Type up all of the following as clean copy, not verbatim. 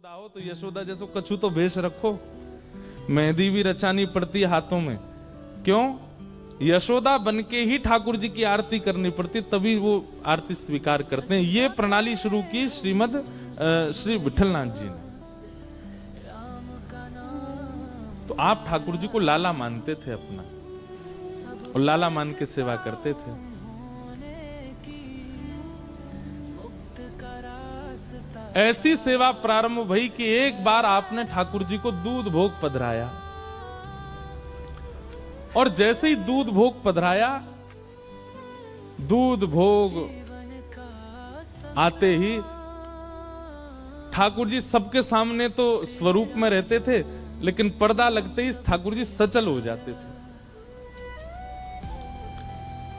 यशोदा हो तो यशोदा जैसो कछु तो भेष रखो। मेहंदी भी रचानी पड़ती है हाथों में। क्यों? यशोदा बनके ही ठाकुर जी की आरती करनी पड़ती, तभी वो आरती स्वीकार करते हैं। ये प्रणाली शुरू की श्री विठलनाथ जी ने। तो आप ठाकुर जी को लाला मानते थे अपना, और लाला मान के सेवा करते थे। ऐसी सेवा प्रारंभ भई कि एक बार आपने ठाकुर जी को दूध भोग पधराया, और जैसे ही दूध भोग पधराया, दूध भोग आते ही ठाकुर जी सबके सामने तो स्वरूप में रहते थे, लेकिन पर्दा लगते ही ठाकुर जी सचल हो जाते थे।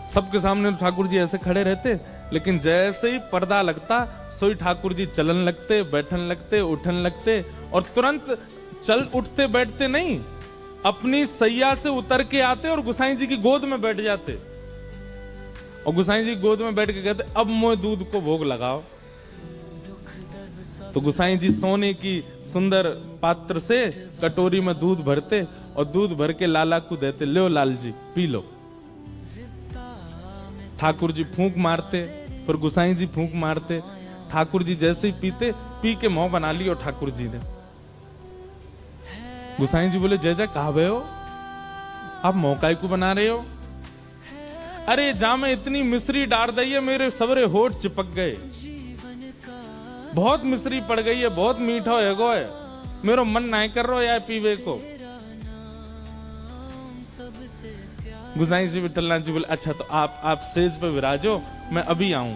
सबके सामने ठाकुर जी ऐसे खड़े रहते, लेकिन जैसे ही पर्दा लगता सोई ठाकुर जी चलन लगते, बैठन लगते, उठन लगते, और तुरंत चल उठते बैठते नहीं, अपनी सैया से उतर के आते और गुसाई जी की गोद में बैठ जाते, और गुसाई जी की गोद में बैठ के कहते अब मोए दूध को भोग लगाओ। तो गुसाई जी सोने की सुंदर पात्र से कटोरी में दूध भरते, और दूध भर के लाला को देते, लो Lal G P low. Thakur ji फूंक मारते, फिर गुसाई जी फूंक मारते। ठाकुर जी जैसे ही पीते, पी के मुंह बना लियो ठाकुर जी ने। गुसाई जी बोले जय जय कहावे हो, आप मौका को बना रहे हो? अरे जा में इतनी मिश्री डाल दी है, मेरे सबरे होठ चिपक गए, बहुत मिश्री पड़ गई है, बहुत मीठा है गो है, मेरो मन नहीं कर रहा यार पीवे को। गुसाई जी विठलनाथ जी बोले अच्छा तो आप सेज पे विराजो, मैं अभी आऊं।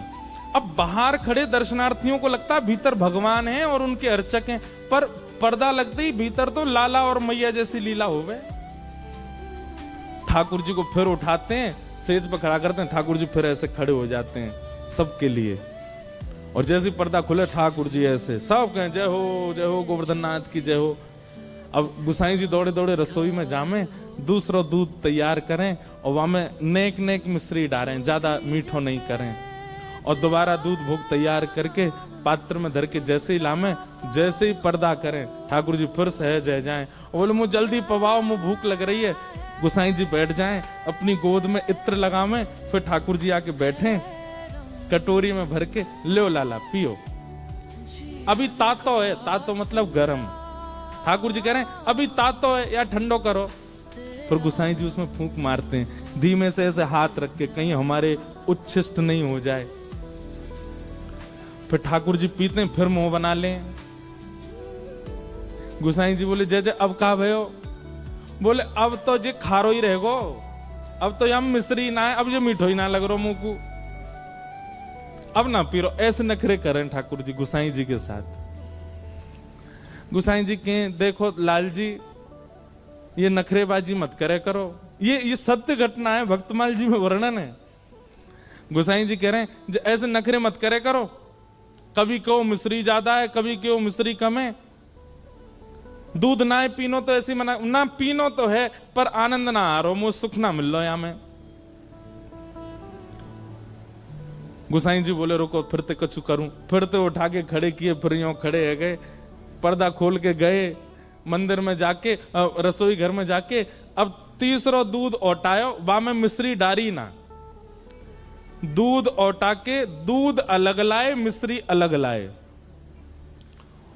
अब बाहर खड़े दर्शनार्थियों को लगता है भीतर भगवान हैं और उनके अर्चक हैं, पर पर्दा लगते ही भीतर तो लाला और मैया जैसी लीला हो गए। ठाकुर जी को फिर उठाते हैं, सेज पर खड़ा करते हैं, ठाकुर जी फिर ऐसे खड़े हो जाते हैं सबके लिए, और जैसे पर्दा खुले ठाकुर जी ऐसे सब कहें जय हो गोवर्धन नाथ की जय हो। अब गुसाई जी दौड़े दौड़े रसोई में जामे, दूसरा दूध तैयार करें, और वहां में नेक नेक मिश्री डालें, ज्यादा मीठो नहीं करें, और दोबारा दूध भोग तैयार करके पात्र में धर के जैसे ही लामे, जैसे ही पर्दा करें, ठाकुर जी फिर सहज रह जाएं, और बोले मुझे जल्दी पवाओ, मुझे भूख लग रही है। गुसाई जी बैठ जाएं, अपनी गोद में इत्र लगावें, फिर ठाकुर जी आके बैठे, कटोरी में भर के लो लाला पियो। अभी तातो है, तातो मतलब गर्म। ठाकुर जी कह रहे हैं अभी तातो है या ठंडो करो। फिर गुसाई जी उसमें फूंक मारते हैं, धीमे से ऐसे हाथ रख के, कहीं हमारे उच्छिष्ट नहीं हो जाए। फिर ठाकुर जी पीते हैं, फिर मुंह बना लें। गुसाई जी बोले जय जय अब कहा भयो? बोले अब तो जे खारो ही रहेगो, अब तो यम मिश्री ना है, अब जो मीठो ही ना लग रो मुंह को, अब ना पी रो। ऐसे नखरे करें ठाकुर जी गुसाई जी के साथ। गुसाई जी के देखो लाल जी ये नखरेबाजी मत करे करो, ये सत्य घटना है, भक्तमाल जी में वर्णन है। गुसाई जी कह रहे हैं ऐसे नखरे मत करे करो, कभी कहो मिश्री ज्यादा है, कभी कहो मिश्री कम है, दूध ना है पीनो तो ऐसी मना ना, पीनो तो है पर आनंद ना आ रहा, मुझे सुख ना मिल रहा या मैं। गुसाई जी बोले रुको फिर ते कछु करूं, फिर तो उठा के खड़े किए, फिर यूं खड़े है गए, पर्दा खोल के गए मंदिर में जाके, रसोई घर में जाके, अब तीसरा दूध औटायो, वहां में मिश्री डारी ना, दूध औटा के दूध अलग लाए, मिश्री अलग लाए,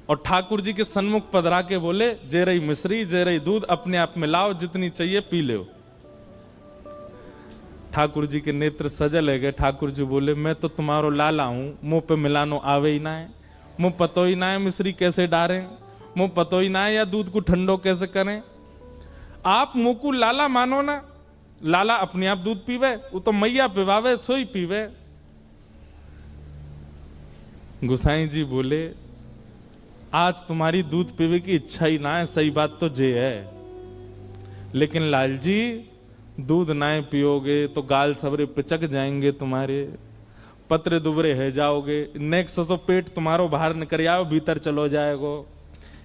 और ठाकुर जी के सन्मुख पधरा के बोले जे रही मिश्री जे रही दूध अपने आप मिलाओ, जितनी चाहिए पी लो। ठाकुर जी के नेत्र सजल है गए। ठाकुर जी बोले मैं तो तुम्हारो लाला हूं, मुंह पे मिलानो आवे ही ना है, मुंह पतो ही ना है मिश्री कैसे डालें, मुंह पतो ही ना है या दूध को ठंडो कैसे करें। आप मुंह को लाला मानो ना, लाला अपने आप दूध पीवे, वो तो मैया पिवावे सोई पीवे। गुसाई जी बोले आज तुम्हारी दूध पीवे की इच्छा ही ना है, सही बात तो जे है, लेकिन लाल जी दूध ना पियोगे तो गाल सबरे पिचक जाएंगे तुम्हारे, पत्र दुबरे है जाओगे, नेक्स्ट तो पेट तुम्हारो बाहर निकल आओ भीतर चलो जाएगो,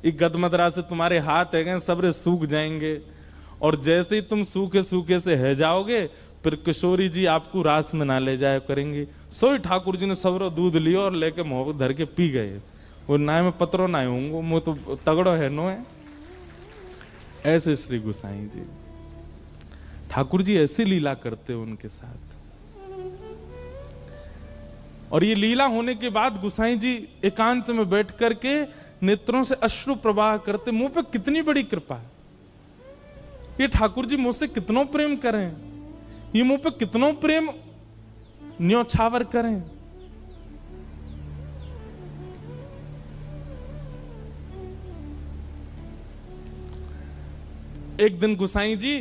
एक गदमदरा से तुम्हारे हाथ है सबरे सूख जाएंगे, और जैसे ही तुम सूखे सूखे से है जाओगे फिर किशोरी जी आपको रास में ना ले जाया करेंगे। सोई ठाकुर जी ने सबरो दूध लियो और लेके मुंह धर के पी गए। वो नाय में पत्रो ना होंगे, वो तो तगड़ो है नो है। ऐसे श्री गोसाई जी, ठाकुर जी ऐसी लीला करते उनके साथ। और ये लीला होने के बाद गोसाई जी एकांत में बैठ करके नेत्रों से अश्रु प्रवाह करते। मुंह पे कितनी बड़ी कृपा है, ये ठाकुर जी मुझसे कितनों प्रेम करें, ये मुंह पे कितनों प्रेम न्योछावर करें। एक दिन गोसाई जी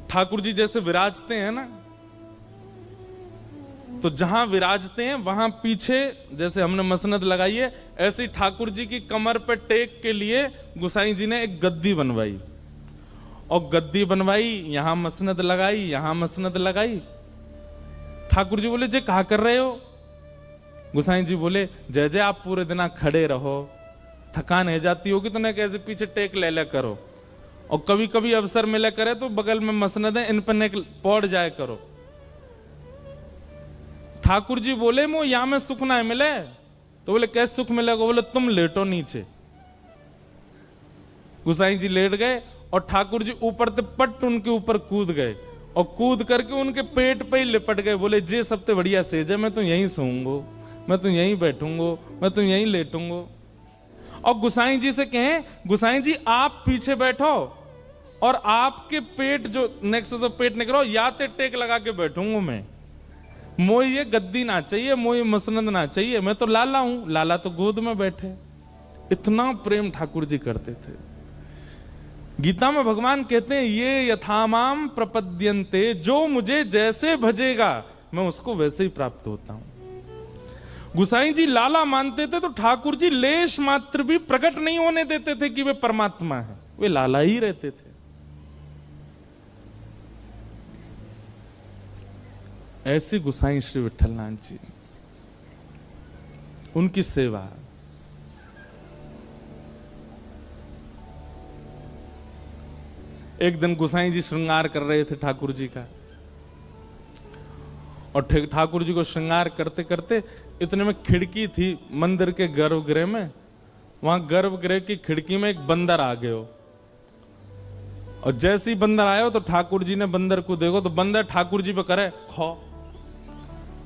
ठाकुर जी जैसे विराजते हैं ना, तो जहां विराजते हैं वहां पीछे जैसे हमने मसनद लगाई है, ऐसी ठाकुर जी की कमर पे टेक के लिए गोसाई जी ने एक गद्दी बनवाई। और गद्दी बनवाई, यहां मसनद लगाई, यहां मसनद लगाई। ठाकुर जी बोले, जे कहा कर रहे हो? गोसाई जी बोले, जय जय आप पूरे दिन खड़े रहो, थकान है जाती होगी तो न कैसे पीछे टेक ले ले करो, और कभी कभी अवसर मिले करे तो बगल में मसनद है, इन पर पौड़ जाए करो। ठाकुर जी बोले, मो यहां में सुख ना मिले। तो बोले, कैसे सुख मिलेगा? बोले, तुम लेटो नीचे। गोसाई जी लेट गए और ठाकुर जी ऊपर से पट उनके ऊपर कूद गए, और कूद करके उनके पेट पे ही लिपट गए। बोले, जे सबसे बढ़िया सेज है, मैं तो यहीं सोऊंगो, मैं तो यहीं बैठूंगो, मैं तो यहीं लेटूंगो। और गोसाई जी से कहें, गोसाई जी आप पीछे बैठो और आपके पेट जो नेक्स्ट से पेट निकलो, या ते टेक लगा के बैठूंगा मैं। मोई ये गद्दी ना चाहिए, मोई मसनद ना चाहिए, मैं तो लाला हूं, लाला तो गोद में बैठे। इतना प्रेम ठाकुर जी करते थे। गीता में भगवान कहते हैं, ये यथामाम प्रपद्यन्ते, जो मुझे जैसे भजेगा मैं उसको वैसे ही प्राप्त होता हूं। गोसाई जी लाला मानते थे तो ठाकुर जी लेश मात्र भी प्रकट नहीं होने देते थे कि वे परमात्मा है, वे लाला ही रहते थे। ऐसे गोसाई श्री विठलनाथ जी, उनकी सेवा। एक दिन गोसाई जी श्रृंगार कर रहे थे ठाकुर जी का, और ठाकुर जी को श्रृंगार करते करते इतने में खिड़की थी मंदिर के गर्भगृह में, वहां गर्भगृह की खिड़की में एक बंदर आ गयो। और जैसे ही बंदर आयो तो ठाकुर जी ने बंदर को देखो तो बंदर ठाकुर जी पे करे खो,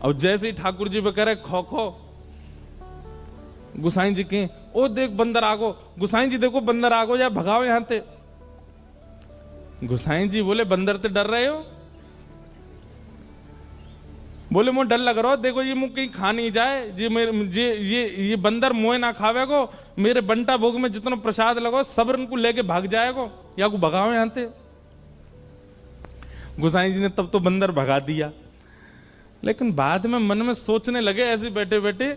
और जैसे ही ठाकुर जी पे करे खो खो, गोसाई जी के, ओ देख बंदर आगो, गोसाई जी देखो बंदर आगो, या भगाओ यहां ते। गोसाई जी बोले, बंदर ते डर रहे हो? बोले, मुझे डर लग रहा हो, देखो ये मुझे कहीं खा नहीं जाए जी, मेरे ये बंदर मुँह ना खावे को, मेरे बंटा भोग में जितना प्रसाद लगो सब इनको लेके भाग जाएगो, या को भगाओ यहां ते। गोसाई जी ने तब तो बंदर भगा दिया, लेकिन बाद में मन में सोचने लगे ऐसे बैठे बैठे,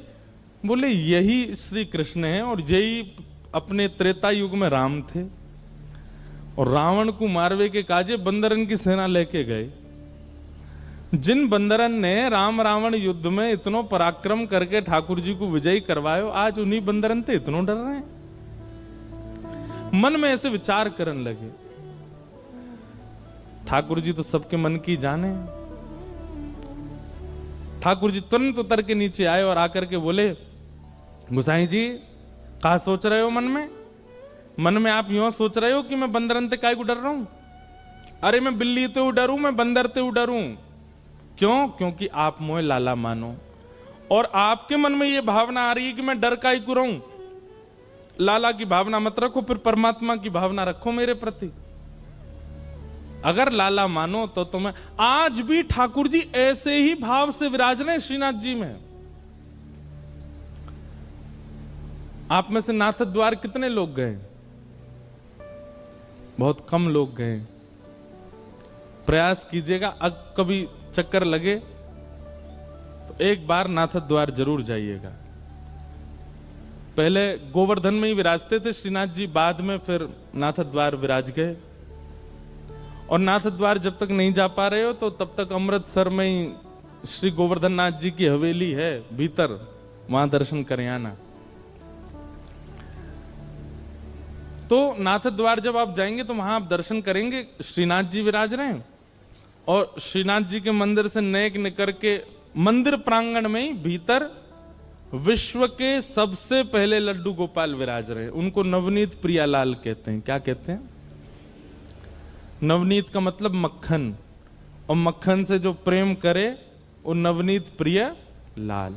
बोले यही श्री कृष्ण है, और यही अपने त्रेता युग में राम थे, और रावण को मारवे के काजे बंदरन की सेना लेके गए। जिन बंदरन ने राम रावण युद्ध में इतनो पराक्रम करके ठाकुर जी को विजयी करवायो, आज उन्हीं बंदरन ते इतनो डर रहे हैं। मन में ऐसे विचार करने लगे। ठाकुर जी तो सबके मन की जाने। ठाकुर जी तुरंत उतर के नीचे आए और आकर के बोले, गोसाई जी कहा सोच रहे हो मन में? मन में आप यूं सोच रहे हो कि मैं बंदरन ते काय को डर रहा हूं? अरे मैं बिल्ली ते डरूं, मैं बंदर ते डरूं। क्यों? क्योंकि आप मोए लाला मानो, और आपके मन में यह भावना आ रही है कि मैं डर का ही को रहूं। लाला की भावना मत रखो, फिर परमात्मा की भावना रखो मेरे प्रति। अगर लाला मानो तो तुम्हें, आज भी ठाकुर जी ऐसे ही भाव से विराज रहे श्रीनाथ जी में। आप में से नाथ द्वार कितने लोग गए? बहुत कम लोग गए। प्रयास कीजिएगा, अब कभी चक्कर लगे तो एक बार नाथ द्वार जरूर जाइएगा। पहले गोवर्धन में ही विराजते थे श्रीनाथ जी, बाद में फिर नाथ द्वार विराज गए। और नाथ द्वार जब तक नहीं जा पा रहे हो तो तब तक अमृतसर में ही श्री गोवर्धन नाथ जी की हवेली है भीतर, वहां दर्शन करें आना। तो नाथ द्वार जब आप जाएंगे तो वहां आप दर्शन करेंगे, श्रीनाथ जी विराज रहे हैं, और श्रीनाथ जी के मंदिर से नेक निकर के मंदिर प्रांगण में ही भीतर विश्व के सबसे पहले लड्डू गोपाल विराज रहे, उनको नवनीत प्रियालाल कहते हैं। क्या कहते हैं? नवनीत का मतलब मक्खन, और मक्खन से जो प्रेम करे वो नवनीत प्रिय लाल।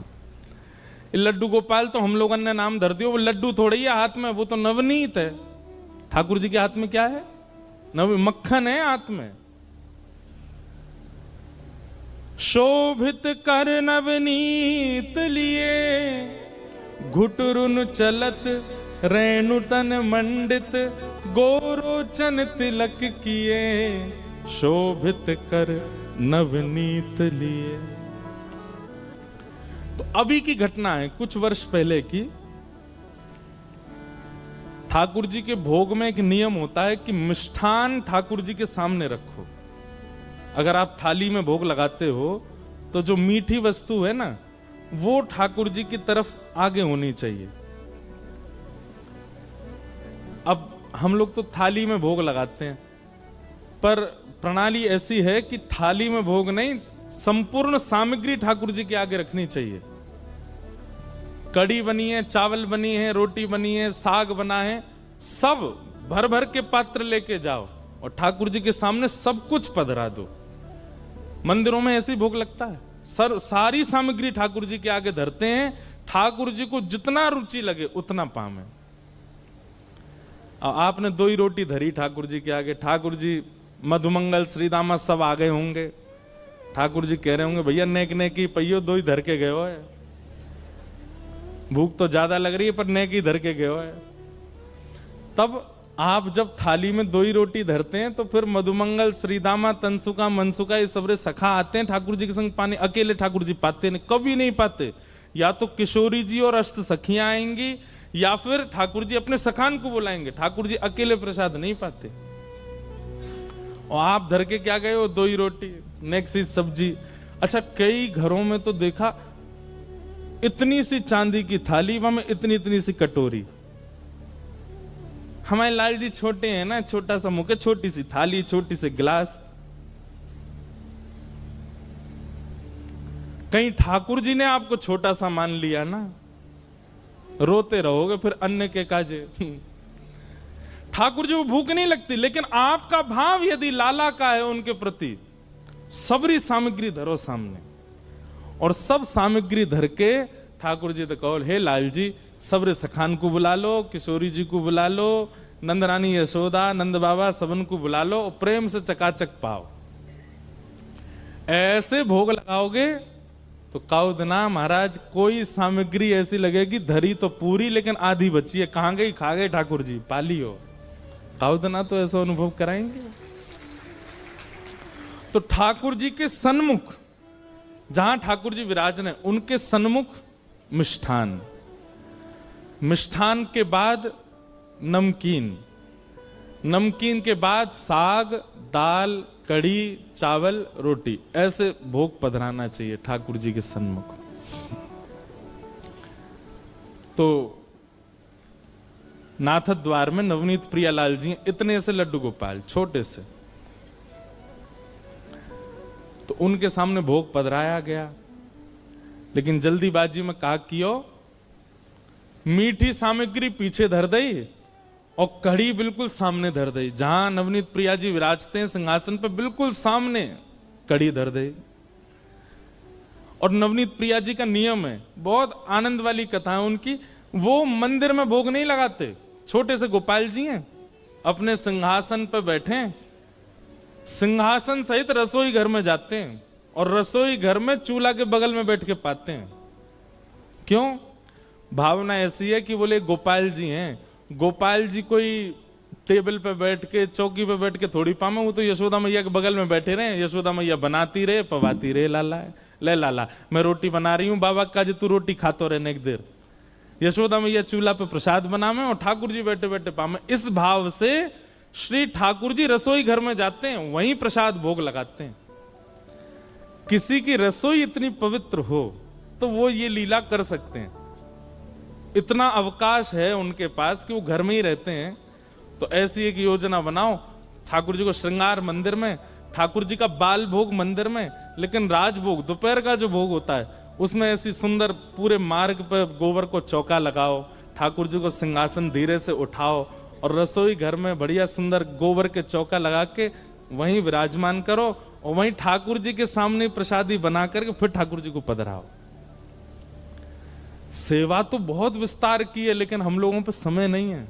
लड्डू गोपाल तो हम लोगों ने नाम धर दिया, वो लड्डू थोड़ी है हाथ में, वो तो नवनीत है। ठाकुर जी के हाथ में क्या है? मक्खन है हाथ में। शोभित कर नवनीत लिए, घुटरुन चलत रेणुतन मंडित, गोरोचन तिलक किए, शोभित कर नवनीत लिए। तो अभी की घटना है, कुछ वर्ष पहले की। ठाकुर जी के भोग में एक नियम होता है कि मिष्ठान ठाकुर जी के सामने रखो। अगर आप थाली में भोग लगाते हो तो जो मीठी वस्तु है ना, वो ठाकुर जी की तरफ आगे होनी चाहिए। अब हम लोग तो थाली में भोग लगाते हैं, पर प्रणाली ऐसी है कि थाली में भोग नहीं, संपूर्ण सामग्री ठाकुर जी के आगे रखनी चाहिए। कड़ी बनी है, चावल बनी है, रोटी बनी है, साग बना है, सब भर भर के पात्र लेके जाओ और ठाकुर जी के सामने सब कुछ पधरा दो। मंदिरों में ऐसे ही भोग लगता है, सारी सामग्री ठाकुर जी के आगे धरते हैं, ठाकुर जी को जितना रुचि लगे उतना पावे। आपने 2 ही रोटी धरी ठाकुर जी के आगे, ठाकुर जी मधुमंगल श्रीदामा सब आ गए होंगे, ठाकुर जी कह रहे होंगे भैया नेक नेकी पहियो 2 ही धर के गए हो है, भूख तो ज्यादा लग रही है पर नेक ही धर के गए हो है। तब आप जब थाली में 2 ही रोटी धरते हैं तो फिर मधुमंगल श्रीदामा तनसुका मनसुका ये सबरे सखा आते हैं ठाकुर जी के संग पानी। अकेले ठाकुर जी पाते नहीं, कभी नहीं पाते। या तो किशोरी जी और अष्ट सखियां आएंगी या फिर ठाकुर जी अपने सखान को बुलाएंगे, ठाकुर जी अकेले प्रसाद नहीं पाते। और आप धर के क्या गए हो? 2 ही रोटी, नेक्स्ट सी सब्जी। अच्छा, कई घरों में तो देखा इतनी सी चांदी की थाली, वहां इतनी इतनी सी कटोरी। हमारे लाल जी छोटे हैं ना, छोटा सा मुख, छोटी सी थाली, छोटी सी गिलास। कहीं ठाकुर जी ने आपको छोटा सा मान लिया ना, रोते रहोगे फिर अन्य के काजे। ठाकुर जी को भूख नहीं लगती, लेकिन आपका भाव यदि लाला का है उनके प्रति, सबरी सामग्री धरो सामने और सब सामग्री धर के ठाकुर जी तो कहो, हे लाल जी सबरे सखान को बुला लो, किशोरी जी को बुला लो, नंद रानी यशोदा, नंद बाबा सबन को बुला लो, और प्रेम से चकाचक पाओ। ऐसे भोग लगाओगे तो काउदना महाराज कोई सामग्री ऐसी लगेगी धरी तो पूरी लेकिन आधी बची है, कहां गई? खा गए ठाकुर जी, पाली हो। काउदना तो ऐसा अनुभव कराएंगे। तो ठाकुर जी के सन्मुख, जहां ठाकुर जी विराजने उनके सन्मुख मिष्ठान, मिष्ठान के बाद नमकीन, नमकीन के बाद साग, दाल, कढ़ी, चावल, रोटी, ऐसे भोग पधराना चाहिए ठाकुर जी के सन्मुख। तो नाथ द्वार में नवनीत प्रियालाल जी इतने से लड्डू गोपाल, छोटे से, तो उनके सामने भोग पधराया गया। लेकिन जल्दीबाजी में कहा कियो, मीठी सामग्री पीछे धर दई और कढ़ी बिल्कुल सामने धर दई। जहां नवनीत प्रिया जी विराजते हैं सिंहासन पर, बिल्कुल सामने कढ़ी धर दई। और नवनीत प्रिया जी का नियम है, बहुत आनंद वाली कथा है उनकी, वो मंदिर में भोग नहीं लगाते। छोटे से गोपाल जी हैं, अपने सिंहासन पर बैठे, सिंहासन सहित रसोई घर में जाते हैं और रसोई घर में चूल्हा के बगल में बैठ के पाते हैं। क्यों? भावना ऐसी है कि बोले गोपाल जी हैं, गोपाल जी कोई टेबल पे बैठ के, चौकी पे बैठ के थोड़ी पामे, वो तो यशोदा मैया के बगल में बैठे रहे, यशोदा मैया बनाती रहे, पवाती रहे, लाला ले लाला मैं रोटी बना रही हूं, बाबा का जी तू रोटी खातो रहने एक देर। यशोदा मैया चूल्हा पे प्रसाद बनावे और ठाकुर जी बैठे बैठे पामे। इस भाव से श्री ठाकुर जी रसोई घर में जाते हैं, वहीं प्रसाद भोग लगाते हैं। किसी की रसोई इतनी पवित्र हो तो वो ये लीला कर सकते हैं, इतना अवकाश है उनके पास कि वो घर में ही रहते हैं। तो ऐसी एक योजना बनाओ, ठाकुर जी को श्रृंगार मंदिर में, ठाकुर जी का बाल भोग मंदिर में, लेकिन राजभोग दोपहर का जो भोग होता है उसमें ऐसी सुंदर पूरे मार्ग पर गोबर को चौका लगाओ, ठाकुर जी को सिंहासन धीरे से उठाओ और रसोई घर में बढ़िया सुंदर गोबर के चौका लगा के वहीं विराजमान करो और वहीं ठाकुर जी के सामने प्रसादी बना करके फिर ठाकुर जी को पधराओ। सेवा तो बहुत विस्तार की है, लेकिन हम लोगों पे समय नहीं है।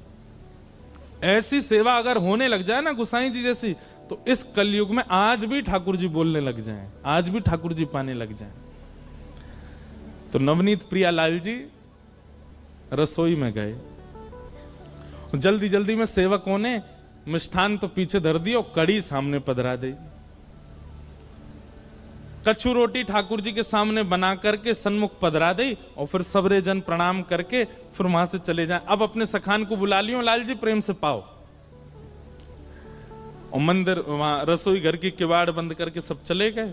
ऐसी सेवा अगर होने लग जाए ना गुसाई जी जैसी, तो इस कलयुग में आज भी ठाकुर जी बोलने लग जाएं, आज भी ठाकुर जी पाने लग जाएं। तो नवनीत प्रियालाल जी रसोई में गए, जल्दी जल्दी में सेवकों ने मिष्ठान तो पीछे धर दी और कड़ी सामने पधरा दी। कच्छु रोटी ठाकुर जी के सामने बना करके सन्मुख पधरा दी और फिर सबरे जन प्रणाम करके फिर वहां से चले जाएं। अब अपने सखान को बुला लियो, लाल जी प्रेम से पाओ। और मंदिर वहां रसोई घर की किवाड़ बंद करके सब चले गए।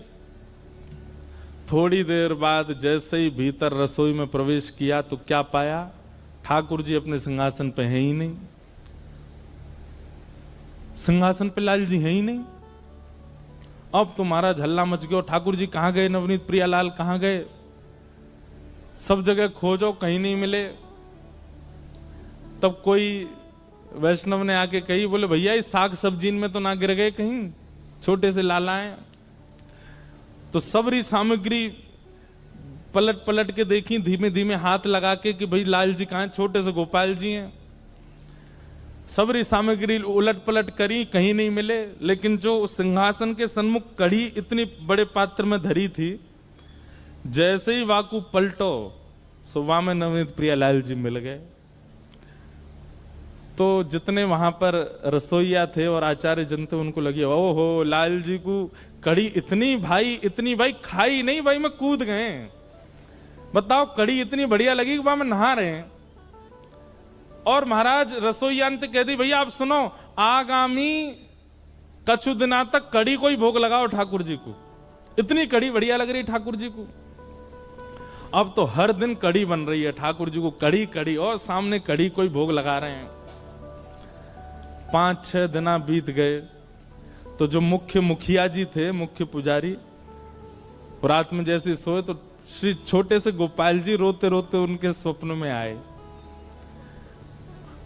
थोड़ी देर बाद जैसे ही भीतर रसोई में प्रवेश किया तो क्या पाया, ठाकुर जी अपने सिंहासन पे हैं ही नहीं। सिंहासन पे लाल जी हैं ही नहीं। अब तुम्हारा झल्ला मच गया, ठाकुर जी कहां गए, नवनीत प्रियालाल कहां गए, सब जगह खोजो कहीं नहीं मिले। तब कोई वैष्णव ने आके कही, बोले भैया इस साग सब्जी में तो ना गिर गए कहीं, छोटे से लालाएं। तो सबरी सामग्री पलट पलट के देखी, धीमे धीमे हाथ लगा के कि भाई लाल जी कहां, छोटे से गोपाल जी हैं। सबरी सामग्री उलट पलट करी, कहीं नहीं मिले। लेकिन जो सिंहासन के सन्मुख कढ़ी इतनी बड़े पात्र में धरी थी, जैसे ही वाकू पलटो सुबह में नवनीत प्रियालाल जी मिल गए। तो जितने वहां पर रसोईया थे और आचार्य जन थे, उनको लगी ओहो लाल जी को कढ़ी इतनी भाई खाई नहीं भाई मैं कूद गए। बताओ कढ़ी इतनी बढ़िया लगी कि वहां में नहा रहे हैं। और महाराज रसोईया ने कह दी, भैया आप सुनो, आगामी कछु दिना तक कढ़ी को ही भोग लगाओ ठाकुर जी को, इतनी कढ़ी बढ़िया लग रही ठाकुर जी को। अब तो हर दिन कढ़ी बन रही है ठाकुर जी को, कढ़ी कढ़ी, और सामने कढ़ी को ही भोग लगा रहे हैं। 5-6 दिन बीत गए तो जो मुख्य मुखिया जी थे, मुख्य पुजारी, रात में जैसे सोए तो श्री छोटे से गोपाल जी रोते रोते उनके स्वप्न में आए।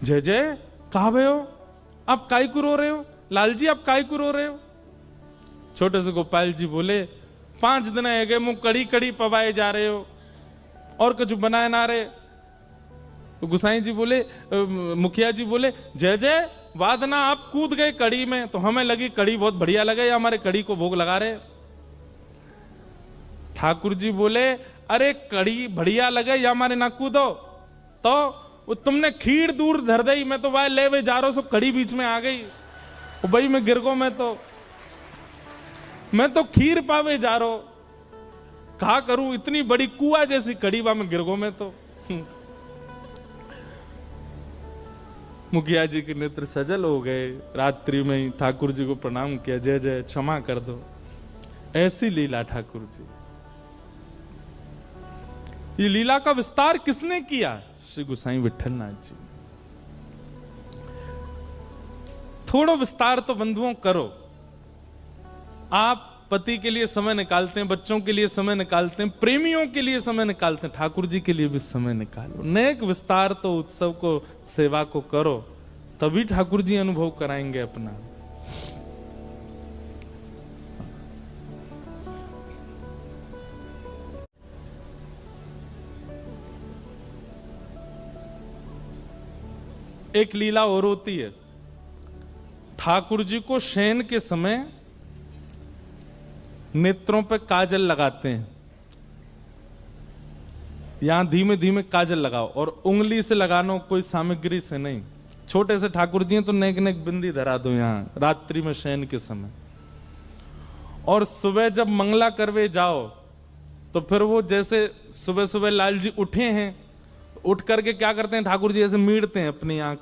जय जय कहा भय हो, आप काय को रो रहे हो, लाल जी आप काय को रो रहे हो। छोटे से गोपाल जी बोले, 5 दिन है गए मुंह कड़ी कड़ी पवाए जा रहे हो और कुछ बनाए ना रहे। तो गुसाई जी बोले, मुखिया जी बोले, जय जय वादना आप कूद गए कड़ी में, तो हमें लगी कड़ी बहुत बढ़िया लगे या हमारे कड़ी को भोग लगा रहे। ठाकुर जी बोले, अरे कड़ी बढ़िया लगे या हमारे ना कूदो, तो वो तुमने खीर दूर धर दई, मैं तो वह ले जा रहा हूं, सब कड़ी बीच में आ गई। भाई मैं गिर गो, मैं तो खीर पावे जा रहा हूं, कहा करूं इतनी बड़ी कुआ जैसी कड़ी वहां में गिर गो मैं तो। मुखिया जी के नेत्र सजल हो गए। रात्रि में ही ठाकुर जी को प्रणाम किया, जय जय क्षमा कर दो। ऐसी लीला ठाकुर जी। ये लीला का विस्तार किसने किया? श्री गोसाई विठलनाथ जी। थोड़ा विस्तार तो बंधुओं करो। आप पति के लिए समय निकालते हैं, बच्चों के लिए समय निकालते हैं, प्रेमियों के लिए समय निकालते हैं, ठाकुर जी के लिए भी समय निकालो। नेक विस्तार तो उत्सव को, सेवा को करो, तभी ठाकुर जी अनुभव कराएंगे अपना। एक लीला और होती है, ठाकुर जी को शयन के समय नेत्रों पे काजल लगाते हैं। यहां धीमे धीमे काजल लगाओ और उंगली से लगाना, कोई सामग्री से नहीं। छोटे से ठाकुर जी हैं तो नेक नेक बिंदी धरा दो यहां रात्रि में शयन के समय। और सुबह जब मंगला करवे जाओ तो फिर वो जैसे सुबह सुबह लाल जी उठे हैं, उठ करके क्या करते हैं, ठाकुर जी ऐसे मीड़ते हैं अपनी आंख।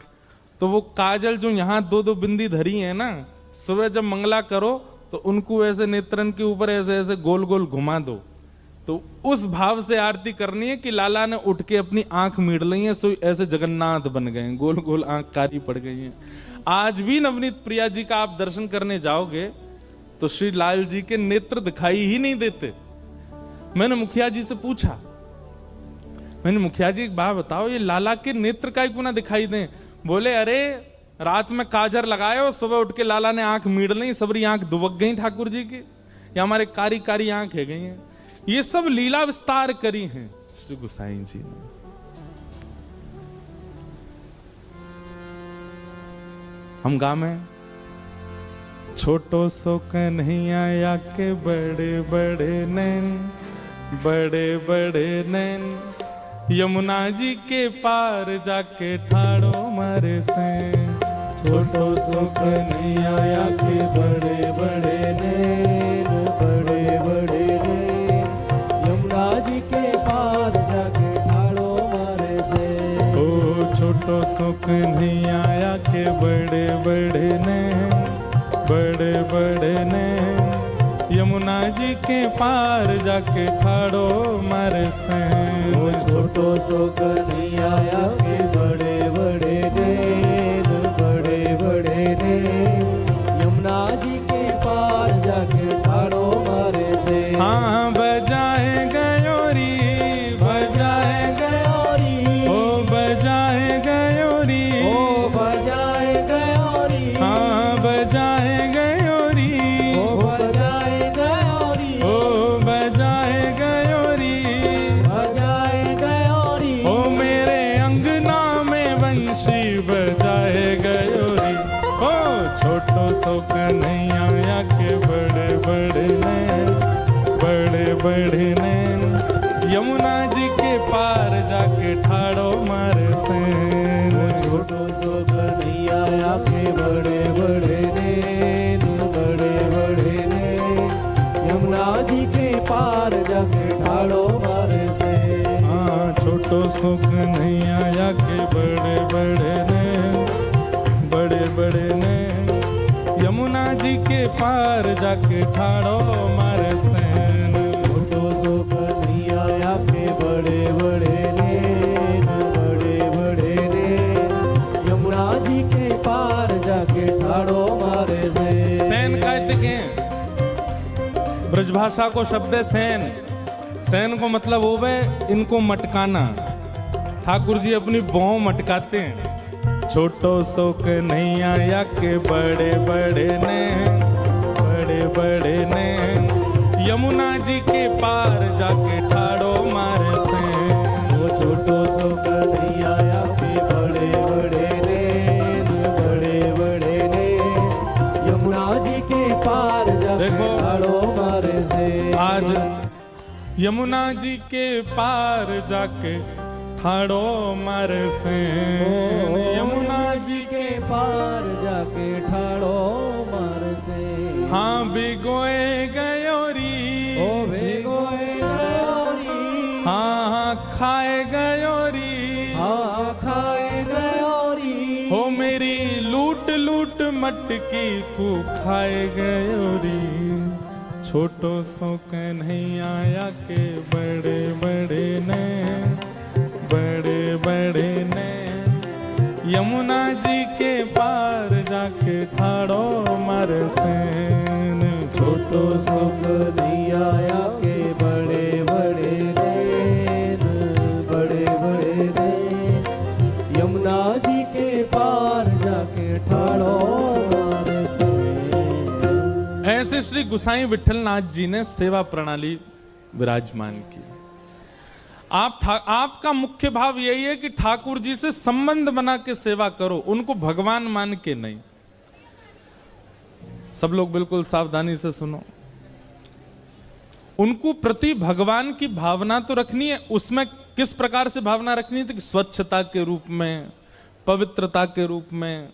तो वो काजल जो यहां 2-2 बिंदी धरी है ना, सुबह जब मंगला करो तो उनको ऐसे नेत्रन के ऊपर ऐसे ऐसे गोल गोल घुमा दो। तो उस भाव से आरती करनी है कि लाला ने उठ के अपनी आंख मीड़ ली है, सो ऐसे जगन्नाथ बन गए, गोल गोल आंख कारी पड़ गई है। आज भी नवनीत प्रिया जी का आप दर्शन करने जाओगे तो श्री लाल जी के नेत्र दिखाई ही नहीं देते। मैंने मुखिया जी से पूछा, मैंने मुखिया जी एक बात बताओ, ये लाला के नेत्र का क्यों ना दिखाई दें? बोले अरे रात में काजर लगाए और सुबह उठ के लाला ने आंख मीड़ ली, सबरी आंख दुबक गई ठाकुर जी की, या हमारे कारी कारी आंख है गई हैं। ये सब लीला विस्तार करी हैं श्री गोसाई जी ने। हम गा में छोटो सो कन्हैया या के बड़े बड़े नैन, बड़े बड़े नैन, यमुना जी के पार जाके ठाड़ो मारे से। छोटो सो कन्हैया या के बड़े बड़े नैन, बड़े बड़े नैन, यमुना जी के पार जाके ठाड़ो मारे से। ओ छोटो सो कन्हैया या के बड़े बड़े नैन, बड़े बड़े नैन, यमुना जी के पार जाके ठाड़ो मारे से। ओ छोटो सो कन्हैया या के बड़े बड़े नैन, बड़े बड़े नैन, यमुना जी के पार जाके ठाड़ो मारे से। हाँ बजाए गयोरी, बजाए गयोरी, ओ बजाए गयोरी, ओ बजाए गयोरी, हाँ बजाए गयोरी, ओ बजाए गयोरी, ओ बजाए गयोरी, बजाए गयोरी, ओ मेरे अंगना में बंशी बजाए गयोरी। ओ छोटो सो कन्हैया या के बड़े बड़े नैन, बड़े बड़े नैन, यमुना जी के पार जाके ठाड़ो मारे से। छोटो सो कन्हैया या के बड़े बड़े नैन, बड़े बड़े नैन, यमुना जी के पार जाके ठाड़ो मारे से। हाँ छोटो सो कन्हैया या के बड़े बड़े नैन, बड़े बड़े नैन, यमुना जी के पार जाके ठाड़ो मारे से। छोटो सो कन्हैया या के बड़े बड़े नैन, बड़े बड़े नैन, यमुना जी के पार जाके ठाड़ो मारे से। सैन कहते के ब्रजभाषा को शब्द है सैन। सैन को मतलब हो गए इनको मटकाना। ठाकुर जी अपनी बौं मटकाते हैं। छोटो सो कन्हैया या के बड़े बड़े नैन, बड़े बड़े नैन, यमुना जी के पार जाके ठाड़ो मारे से। वो छोटो सो कन्हैया या के बड़े बड़े नैन, बड़े बड़े नैन, यमुना जी के पार जाके देखो, ठाड़ो मारे से। आज यमुना जी के पार जाके ठाड़ो मारे से। यमुना जी के पार जाके ठाड़ो मारे से। हाँ भिगोए गयोरी, ओ भिगोए गयोरी, हाँ हाँ खाए गयोरी, हाँ खाए गयोरी, हो मेरी लूट लूट मटकी को खाए गयोरी। छोटो सो कन्हैया या के बड़े बड़े नैन, बड़े बड़े नैन, यमुना जी के पार जाके ठाड़ो मारे से। छोटो सो कन्हैया या के बड़े बड़े नैन, बड़े बड़े नैन, यमुना जी के पार जाके ठाड़ो मारे से। ऐसे श्री गुसाई विठलनाथ जी ने सेवा प्रणाली विराजमान की। आपका मुख्य भाव यही है कि ठाकुर जी से संबंध बना के सेवा करो, उनको भगवान मान के नहीं। सब लोग बिल्कुल सावधानी से सुनो। उनको प्रति भगवान की भावना तो रखनी है। उसमें किस प्रकार से भावना रखनी है? कि स्वच्छता के रूप में, पवित्रता के रूप में,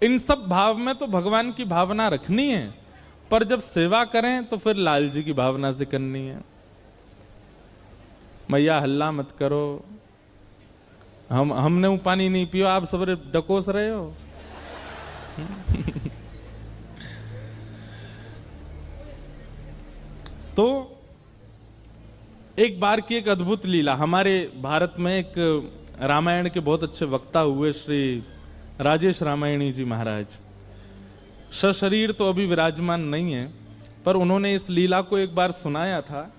इन सब भाव में तो भगवान की भावना रखनी है। पर जब सेवा करें तो फिर लाल जी की भावना से करनी है। मैया हल्ला मत करो, हमने वो पानी नहीं पियो, आप सब डकोस रहे हो। तो एक बार की एक अद्भुत लीला, हमारे भारत में एक रामायण के बहुत अच्छे वक्ता हुए श्री राजेश रामायणी जी महाराज। सशरीर तो अभी विराजमान नहीं है, पर उन्होंने इस लीला को एक बार सुनाया था।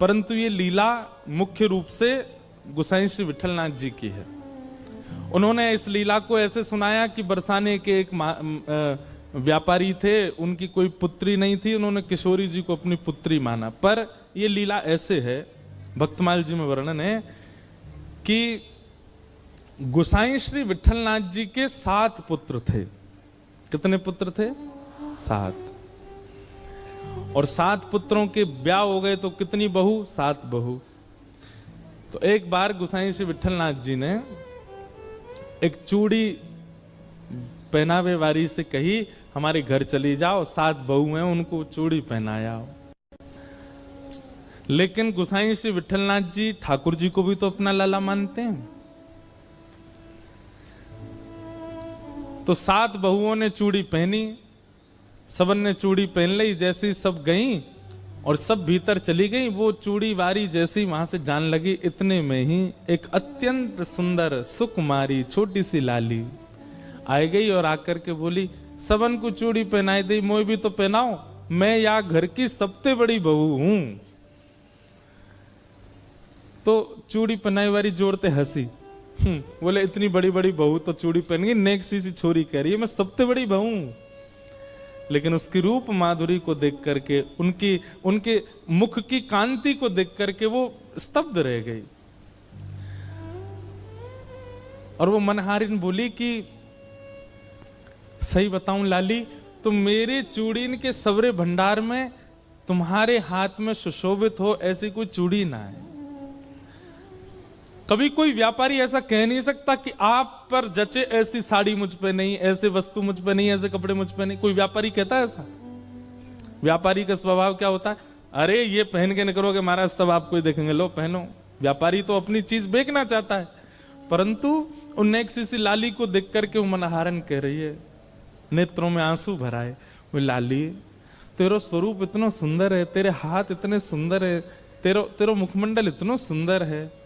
परंतु ये लीला मुख्य रूप से गोसाई श्री विठलनाथ जी की है। उन्होंने इस लीला को ऐसे सुनाया कि बरसाने के एक व्यापारी थे, उनकी कोई पुत्री नहीं थी, उन्होंने किशोरी जी को अपनी पुत्री माना। पर ये लीला ऐसे है, भक्तमाल जी में वर्णन है कि गोसाई श्री विठलनाथ जी के 7 पुत्र थे। कितने पुत्र थे? 7। और 7 पुत्रों के ब्याह हो गए तो कितनी बहू? 7 बहू। तो एक बार गोसाई श्री विठलनाथ जी ने एक चूड़ी पहनावे वारी से कही, हमारे घर चली जाओ, 7 बहू हैं, उनको चूड़ी पहनाया। लेकिन गोसाई श्री विठलनाथ जी ठाकुर जी को भी तो अपना लाला मानते हैं। तो 7 बहुओं ने चूड़ी पहनी, सबन ने चूड़ी पहन ली। जैसी सब गईं और सब भीतर चली गई, वो चूड़ी वारी जैसी वहां से जान लगी, इतने में ही एक अत्यंत सुंदर सुकुमारी छोटी सी लाली आ गई और आकर के बोली, सबन को चूड़ी पहनाई दी, मोय भी तो पहनाओ, मैं या घर की सबसे बड़ी बहू हूं। तो चूड़ी पहनाई वाली जोड़ते हंसी, बोले इतनी बड़ी बड़ी बहू तो चूड़ी पहन गई, नेक सी छोरी कह रही है मैं सबसे बड़ी बहू हूं। लेकिन उसकी रूप माधुरी को देख करके, उनके मुख की कांति को देख करके वो स्तब्ध रह गई। और वो मनहारिन बोली कि सही बताऊं लाली, तो मेरे चूड़ीन के सवरे भंडार में तुम्हारे हाथ में सुशोभित हो ऐसी कोई चूड़ी ना है। कभी कोई व्यापारी ऐसा कह नहीं सकता कि आप पर जचे ऐसी साड़ी मुझ पे नहीं, ऐसे वस्तु मुझ पे नहीं, ऐसे कपड़े मुझ पे नहीं। कोई व्यापारी कहता है ऐसा? व्यापारी का स्वभाव क्या होता है? अरे ये पहन के निकलोगे महाराज सब आपको ही देखेंगे, लो पहनो। व्यापारी तो अपनी चीज बेचना चाहता है। परंतु उन नेक सी लाली को देख करके वो मनहारन कह रही है, नेत्रों में आंसू भराए, वो लाली तेरा स्वरूप इतना सुंदर है, तेरे हाथ इतने सुंदर है, तेरा मुखमंडल इतना सुंदर है,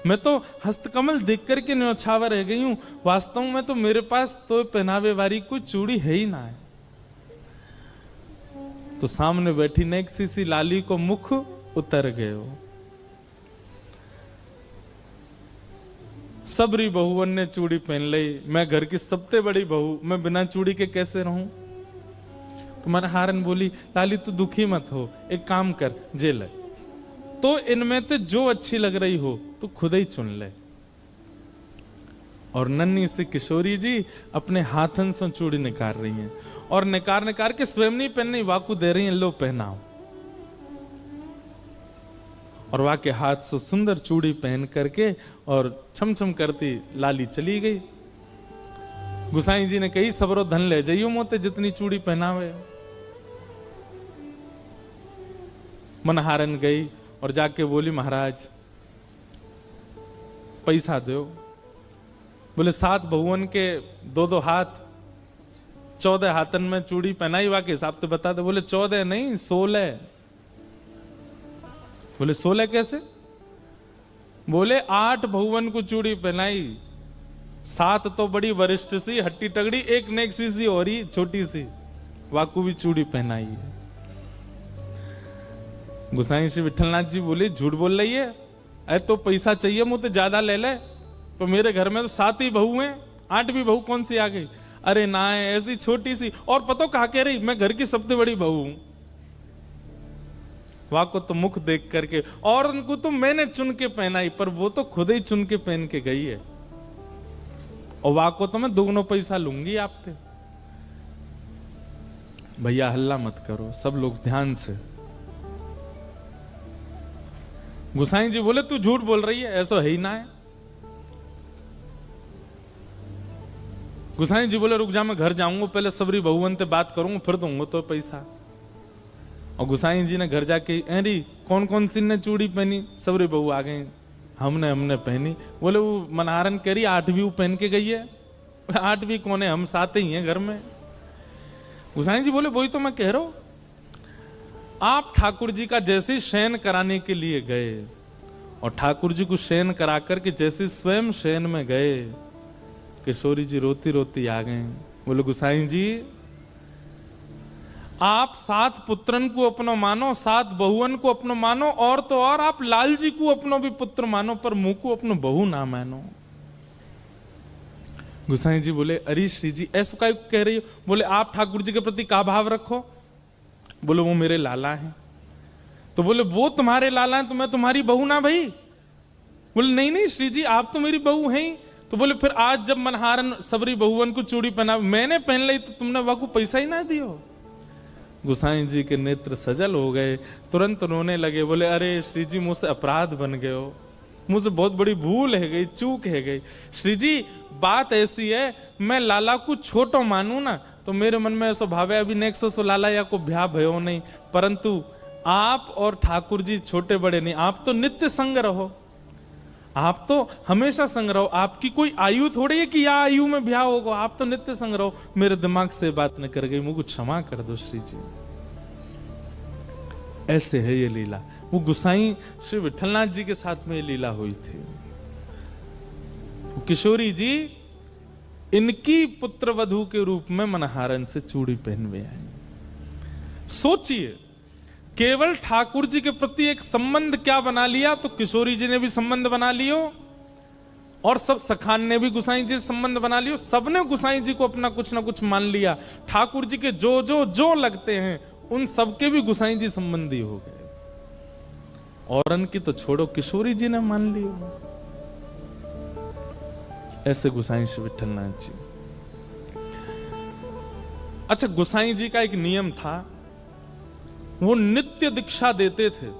मैं तो हस्तकमल देख करके न्यौछावर रह गई हूं। वास्तव में तो मेरे पास तो पहनावे वाली कोई चूड़ी है ही ना है। तो सामने बैठी नेक सी लाली को मुख उतर गए हो। सबरी बहुवन ने चूड़ी पहन ली, मैं घर की सबसे बड़ी बहू, मैं बिना चूड़ी के कैसे रहूं? तो मनहारन बोली, लाली तू दुखी मत हो, एक काम कर, जेल है तो इनमें तो जो अच्छी लग रही हो तो खुद ही चुन ले। और नन्ही सी किशोरी जी अपने हाथन से चूड़ी निकाल रही हैं और निकाल के स्वयं नहीं पहननी, वाकू दे रही हैं, लो पहनाओ। और वाके हाथ से सुंदर चूड़ी पहन करके और छम छम करती लाली चली गई। गुसाई जी ने कही, सबरो धन ले जाइयो मोते, जितनी चूड़ी पहनावे। मनहारन गई और जाके बोली, महाराज पैसा दो। बोले 7 बहुवन के 2-2 हाथ, 14 हाथन में चूड़ी पहनाई, वाके हिसाब से बता दे। बोले 14 नहीं 16। बोले 16 कैसे? बोले 8 बहुवन को चूड़ी पहनाई, 7 तो बड़ी वरिष्ठ सी हट्टी तगड़ी, एक नेक सी और ही छोटी सी, वाकू भी चूड़ी पहनाई है। गोसाई श्री विठलनाथ जी बोले, झूठ बोल रही है, अरे तो पैसा चाहिए मुझे ज्यादा ले ले, तो मेरे घर में तो 7 ही बहू हैं, 8वीं बहू कौन सी आ गई? अरे ना है, ऐसी छोटी सी, और पता कहा कह रही मैं घर की सबसे बड़ी बहू हूं। वहां को तो मुख देख करके, और उनको तो मैंने चुन के पहनाई, पर वो तो खुद ही चुन के पहन के गई है। और वहां को तो मैं दोगुना पैसा लूंगी आपसे। भैया हल्ला मत करो, सब लोग ध्यान से। गुसाई जी बोले, तू झूठ बोल रही है, ऐसा है ही ना है। गुसाई जी बोले, रुक जा, मैं घर जाऊंगा, पहले सबरी बहुवन से बात करूंगा, फिर दूंगा तो पैसा। और गुसाई जी ने घर जाके, अरे कौन कौन सी ने चूड़ी पहनी? सबरी बहू आ गई, हमने पहनी। बोले वो मनहारन कह रही 8वीं पहन के गई है। 8वीं कौन है? हम 7 ही हैं घर में। गुसाई जी बोले, वही तो मैं कह रहा हूं, आप ठाकुर जी का जैसे शयन कराने के लिए गए और ठाकुर जी को शयन करा करके जैसे स्वयं शयन में गए, किशोरी जी रोती रोती आ गए। बोले, गुसाई जी आप 7 पुत्रन को अपनो मानो, 7 बहुवन को अपनो मानो, और तो और आप लाल जी को अपनो भी पुत्र मानो, पर मुंह को अपनो बहू ना मानो। गुसाई जी बोले, अरे श्री जी ऐसा काय कह रही हो? बोले, आप ठाकुर जी के प्रति का भाव रखो? बोले, वो मेरे लाला हैं। तो बोले, वो तुम्हारे लाला हैं तो मैं तुम्हारी बहू ना भाई? बोले, नहीं नहीं श्री जी, आप तो मेरी बहू हैं ही। तो बोले, फिर आज जब मनहारन सबरी बहुवन को चूड़ी पहना, मैंने पहन ली तो तुमने वह को पैसा ही ना दियो? गुसाई जी के नेत्र सजल हो गए, तुरंत रोने लगे। बोले, अरे श्री जी, मुझसे अपराध बन गए हो, मुझसे बहुत बड़ी भूल है गई, चूक है गई। श्री जी, बात ऐसी है, मैं लाला को छोटो मानू ना तो मेरे मन में ऐसा भाव है अभी नेक्स्ट सो लाला या को ब्याह भयो नहीं, परंतु आप और ठाकुर जी छोटे बड़े नहीं, आप तो नित्य संग रहो, आप तो हमेशा संग रहो, आपकी कोई आयु थोड़ी है कि या आयु में ब्याह होगा, आप तो नित्य संग रहो। मेरे दिमाग से बात न कर गई, मुझे क्षमा कर दो श्री जी। ऐसे है ये लीला। वो गुसाई श्री विठलनाथ जी के साथ में ये लीला हुई थी। किशोरी जी इनकी पुत्र वधू के रूप में मनहारन से चूड़ी पहनवे आई। सोचिए, केवल ठाकुर जी के प्रति एक संबंध क्या बना लिया, तो किशोरी जी ने भी संबंध बना लियो और सब सखान ने भी गुसाई जी से संबंध बना लियो। सबने गुसाई जी को अपना कुछ ना कुछ मान लिया। ठाकुर जी के जो जो जो लगते हैं उन सबके भी गुसाई जी संबंधी हो गए। और उनकी तो छोड़ो, किशोरी जी ने मान लियो। ऐसे गुसाई श्री विठलनाथ जी। अच्छा, गुसाई जी का एक नियम था, वो नित्य दीक्षा देते थे।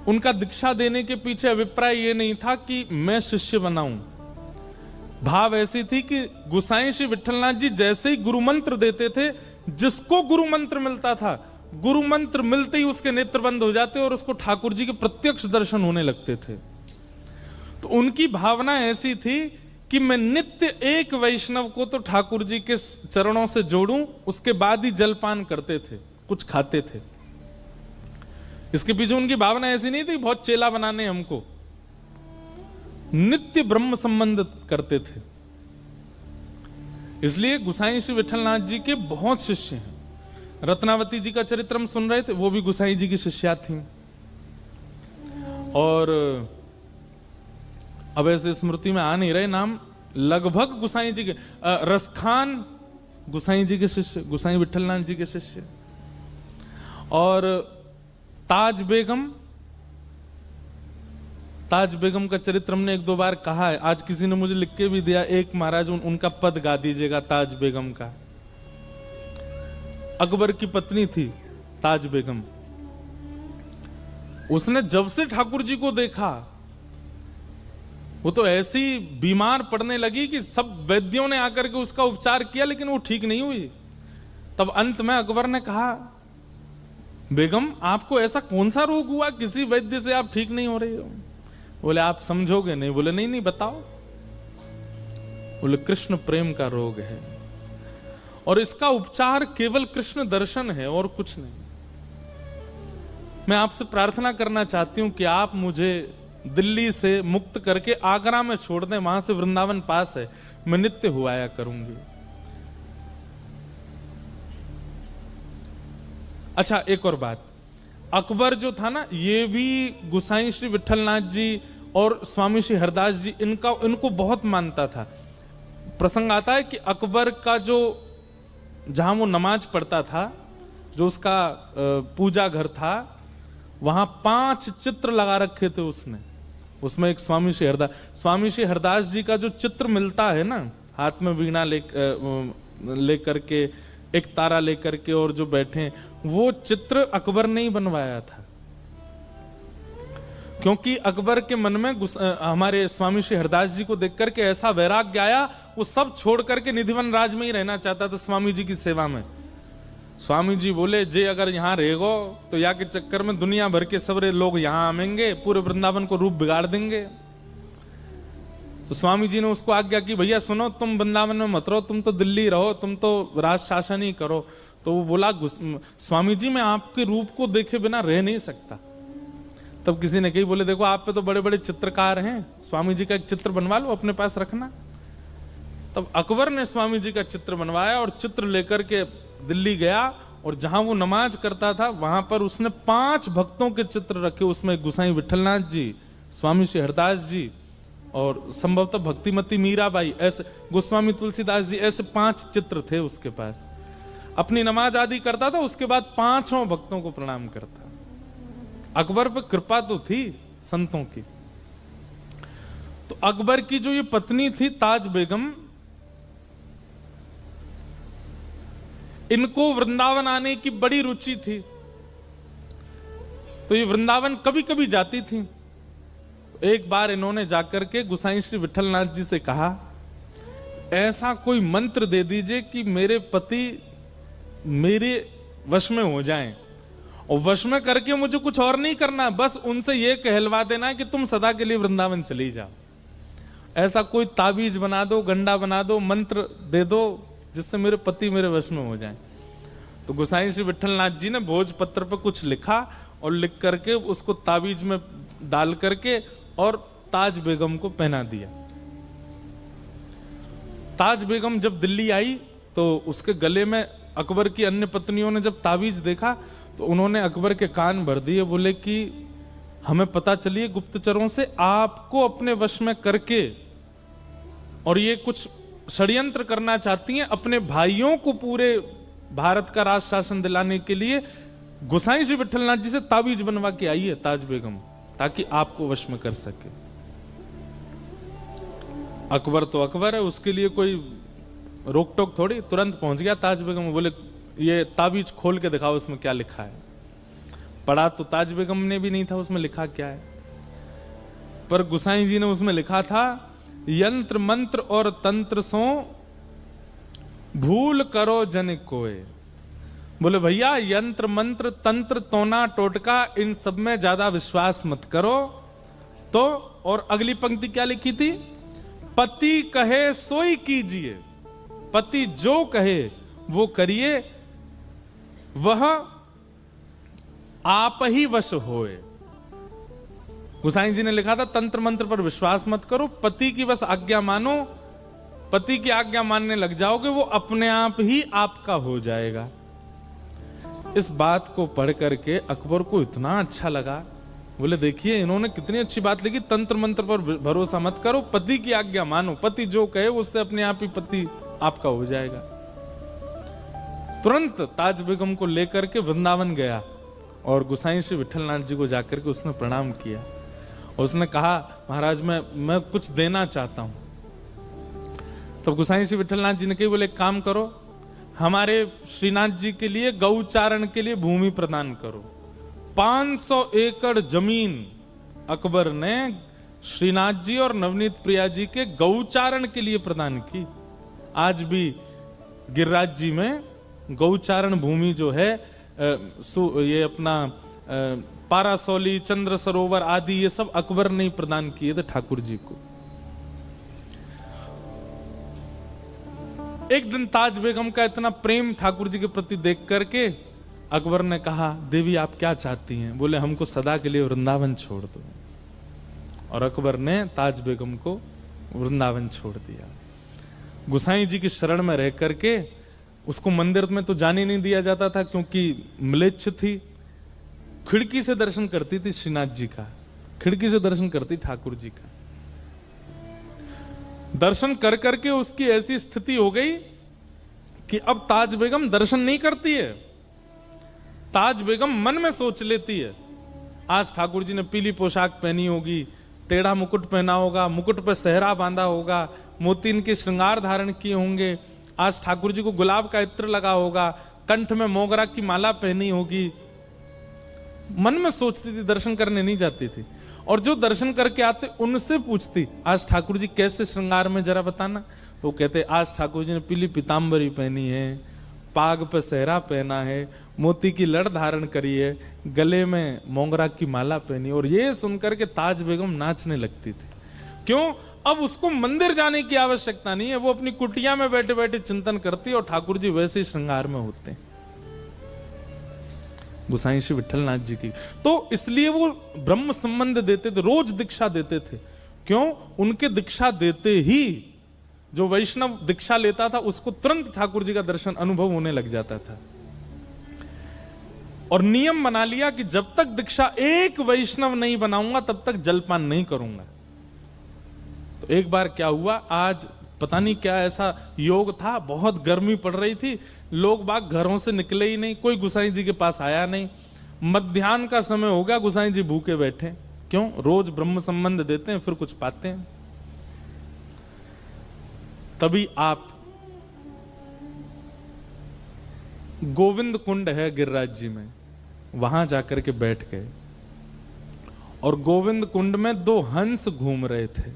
उनका दीक्षा देने के पीछे अभिप्राय ये नहीं था कि मैं शिष्य बनाऊं, भाव ऐसी थी कि गुसाई श्री विठलनाथ जी जैसे ही गुरु मंत्र देते थे, जिसको गुरु मंत्र मिलता था, गुरु मंत्र मिलते ही उसके नेत्र बंद हो जाते और उसको ठाकुर जी के प्रत्यक्ष दर्शन होने लगते थे। तो उनकी भावना ऐसी थी कि मैं नित्य एक वैष्णव को तो ठाकुर जी के चरणों से जोड़ूं, उसके बाद ही जलपान करते थे, कुछ खाते थे। इसके पीछे उनकी भावना ऐसी नहीं थी बहुत चेला बनाने हमको, नित्य ब्रह्म संबंध करते थे। इसलिए गुसाई श्री विठलनाथ जी के बहुत शिष्य हैं। रत्नावती जी का चरित्र हम सुन रहे थे, वो भी गुसाई जी की शिष्या थी। और अब ऐसे स्मृति में आ नहीं रहे नाम, लगभग गुसाई जी के, रसखान गुसाई जी के शिष्य, गुसाई विठलनाथ जी के शिष्य। और ताज बेगम, ताज बेगम का चरित्र हमने 1-2 बार कहा है। आज किसी ने मुझे लिख के भी दिया, एक महाराज उनका पद गा दीजिएगा ताज बेगम का। अकबर की पत्नी थी ताज बेगम। उसने जब से ठाकुर जी को देखा, वो तो ऐसी बीमार पड़ने लगी कि सब वैद्यों ने आकर के उसका उपचार किया, लेकिन वो ठीक नहीं हुई। तब अंत में अकबर ने कहा, बेगम आपको ऐसा कौन सा रोग हुआ, किसी वैद्य से आप ठीक नहीं हो रही हो? बोले, आप समझोगे नहीं? बोले, नहीं नहीं बताओ। बोले, कृष्ण प्रेम का रोग है और इसका उपचार केवल कृष्ण दर्शन है और कुछ नहीं। मैं आपसे प्रार्थना करना चाहती हूं कि आप मुझे दिल्ली से मुक्त करके आगरा में छोड़ दें, वहां से वृंदावन पास है, मैं नित्य हुआया करूंगी। अच्छा, एक और बात, अकबर जो था ना, ये भी गुसाई श्री विठलनाथ जी और स्वामी श्री हरदास जी इनको बहुत मानता था। प्रसंग आता है कि अकबर का जो, जहां वो नमाज पढ़ता था, जो उसका पूजा घर था, वहां 5 चित्र लगा रखे थे उसने। उसमें एक स्वामी श्री हरदास जी का जो चित्र मिलता है ना, हाथ में वीणा लेकर के, एक तारा लेकर के, और जो बैठे, वो चित्र अकबर ने ही बनवाया था। क्योंकि अकबर के मन में हमारे स्वामी श्री हरदास जी को देख करके ऐसा वैराग्य आया, वो सब छोड़ करके निधिवन राज में ही रहना चाहता था, स्वामी जी की सेवा में। स्वामी जी बोले, जे अगर यहाँ रहेगो तो यहाँ के चक्कर में दुनिया भर के सबरे लोग यहाँ आएंगे, पूरे वृंदावन को रूप बिगाड़ देंगे। तो स्वामी जी ने उसको आज्ञा की, भैया सुनो, तुम वृंदावन में मत रहो, तुम तो दिल्ली रहो, तुम तो राज शासन ही करो। तो वो बोला, स्वामी जी मैं आपके रूप को देखे बिना रह नहीं सकता। तब किसी ने कही, बोले देखो आप पे तो बड़े बड़े चित्रकार हैं, स्वामी जी का एक चित्र बनवा लो, अपने पास रखना। तब अकबर ने स्वामी जी का चित्र बनवाया और चित्र लेकर के दिल्ली गया और जहां वो नमाज करता था वहां पर उसने 5 भक्तों के चित्र रखे। उसमें गोसाई विठलनाथ जी, स्वामी श्री हरदास जी और संभवतः भक्तिमती मीराबाई, ऐसे गोस्वामी तुलसीदास जी, ऐसे 5 चित्र थे उसके पास। अपनी नमाज आदि करता था, उसके बाद 5 भक्तों को प्रणाम करता। अकबर पर कृपा तो थी संतों की। तो अकबर की जो ये पत्नी थी ताज बेगम, इनको वृंदावन आने की बड़ी रुचि थी। तो ये वृंदावन कभी कभी जाती थी। एक बार इन्होंने जाकर के गोसाई श्री विठलनाथ जी से कहा, ऐसा कोई मंत्र दे दीजिए कि मेरे पति मेरे वश में हो जाएं, और वश में करके मुझे कुछ और नहीं करना, बस उनसे यह कहलवा देना कि तुम सदा के लिए वृंदावन चली जाओ। ऐसा कोई ताबीज बना दो, गंडा बना दो, मंत्र दे दो जिससे मेरे पति मेरे वश में हो जाएं। तो गोसाई श्री विठलनाथ जी ने भोजपत्र पर कुछ लिखा और लिख करके उसको ताबीज में डाल करके और ताज बेगम को पहना दिया। ताज बेगम जब दिल्ली आई तो उसके गले में अकबर की अन्य पत्नियों ने जब ताबीज देखा तो उन्होंने अकबर के कान भर दिए। बोले कि हमें पता चलिए गुप्तचरों से आपको अपने वश में करके, और ये कुछ षड्यंत्र करना चाहती हैं अपने भाइयों को पूरे भारत का राज शासन दिलाने के लिए। गोसाई श्री विठलनाथ जी से ताबीज बनवा के आई है ताज बेगम, ताकि आपको वश में कर सके। अकबर तो अकबर है, उसके लिए कोई रोक टोक थोड़ी, तुरंत पहुंच गया ताज बेगम। बोले ये ताबीज खोल के दिखाओ उसमें क्या लिखा है। पढ़ा तो ताज बेगम ने भी नहीं था उसमें लिखा क्या है, पर गोसाई जी ने उसमें लिखा था, यंत्र मंत्र और तंत्र सो भूल करो जन कोय। बोले भैया यंत्र मंत्र तंत्र तोना टोटका इन सब में ज्यादा विश्वास मत करो। तो और अगली पंक्ति क्या लिखी थी, पति कहे सोई कीजिए, पति जो कहे वो करिए, वह आप ही वश होए। गोसाई जी ने लिखा था तंत्र मंत्र पर विश्वास मत करो, पति की बस आज्ञा मानो, पति की आज्ञा मानने लग जाओगे वो अपने आप ही आपका हो जाएगा। इस बात को पढ़ करके अकबर को इतना अच्छा लगा। बोले देखिए इन्होंने कितनी अच्छी बात लिखी, तंत्र मंत्र पर भरोसा मत करो, पति की आज्ञा मानो, पति जो कहे उससे अपने आप ही पति आपका हो जाएगा। तुरंत ताज बेगम को लेकर के वृंदावन गया और गोसाई श्री विठलनाथ जी को जाकर के उसने प्रणाम किया और उसने कहा महाराज मैं कुछ देना चाहता हूं। तब गोसाई श्री विठलनाथ जी ने कही, बोले एक काम करो, हमारे श्रीनाथ जी के लिए गौचारण के लिए भूमि प्रदान करो। 500 एकड़ जमीन अकबर ने श्रीनाथ जी और नवनीत प्रिया जी के गौचारण के लिए प्रदान की। आज भी गिरिराज जी में गौचारण भूमि जो है ये अपना पारासौली, चंद्र सरोवर आदि ये सब अकबर ने प्रदान किए थे ठाकुर जी को। एक दिन ताज बेगम का इतना प्रेम ठाकुर जी के प्रति देख करके अकबर ने कहा, देवी आप क्या चाहती हैं? बोले हमको सदा के लिए वृंदावन छोड़ दो। और अकबर ने ताज बेगम को वृंदावन छोड़ दिया। गोसाई जी की शरण में रह करके उसको मंदिर में तो जाने नहीं दिया जाता था क्योंकि म्लेच्छ थी। खिड़की से दर्शन करती थी श्रीनाथ जी का, खिड़की से दर्शन करती ठाकुर जी का। दर्शन कर करके उसकी ऐसी स्थिति हो गई कि अब ताज बेगम दर्शन नहीं करती है। ताज बेगम मन में सोच लेती है, आज ठाकुर जी ने पीली पोशाक पहनी होगी, टेढ़ा मुकुट पहना होगा, मुकुट पर सेहरा बांधा होगा, मोतीन के श्रृंगार धारण किए होंगे, आज ठाकुर जी को गुलाब का इत्र लगा होगा, कंठ में मोगरा की माला पहनी होगी। मन में सोचती थी, दर्शन करने नहीं जाती थी। और जो दर्शन करके आते उनसे पूछती, आज ठाकुर जी कैसे श्रृंगार में जरा बताना। तो कहते आज ठाकुर जी ने पीली पीतांबरी पहनी है, पाग पे सेहरा पहना है, मोती की लड़ धारण करी है, गले में मोगरा की माला पहनी। और ये सुनकर के ताज बेगम नाचने लगती थी। क्यों? अब उसको मंदिर जाने की आवश्यकता नहीं है, वो अपनी कुटिया में बैठे बैठे चिंतन करती और ठाकुर जी वैसे ही श्रृंगार में होते हैं। गोसाई श्री विठलनाथ जी की तो इसलिए वो ब्रह्म संबंध देते थे, रोज दीक्षा देते थे। क्यों? उनके दीक्षा देते ही जो वैष्णव दीक्षा लेता था उसको तुरंत ठाकुर जी का दर्शन अनुभव होने लग जाता था। और नियम बना लिया कि जब तक दीक्षा एक वैष्णव नहीं बनाऊंगा तब तक जलपान नहीं करूंगा। तो एक बार क्या हुआ, आज पता नहीं क्या ऐसा योग था, बहुत गर्मी पड़ रही थी, लोग बाग घरों से निकले ही नहीं, कोई गुसाई जी के पास आया नहीं। मध्याह्न का समय हो गया, गुसाई जी भूखे बैठे। क्यों? रोज ब्रह्म संबंध देते हैं फिर कुछ पाते हैं। तभी आप, गोविंद कुंड है गिरिराज जी में, वहां जाकर के बैठ गए और गोविंद कुंड में 2 हंस घूम रहे थे।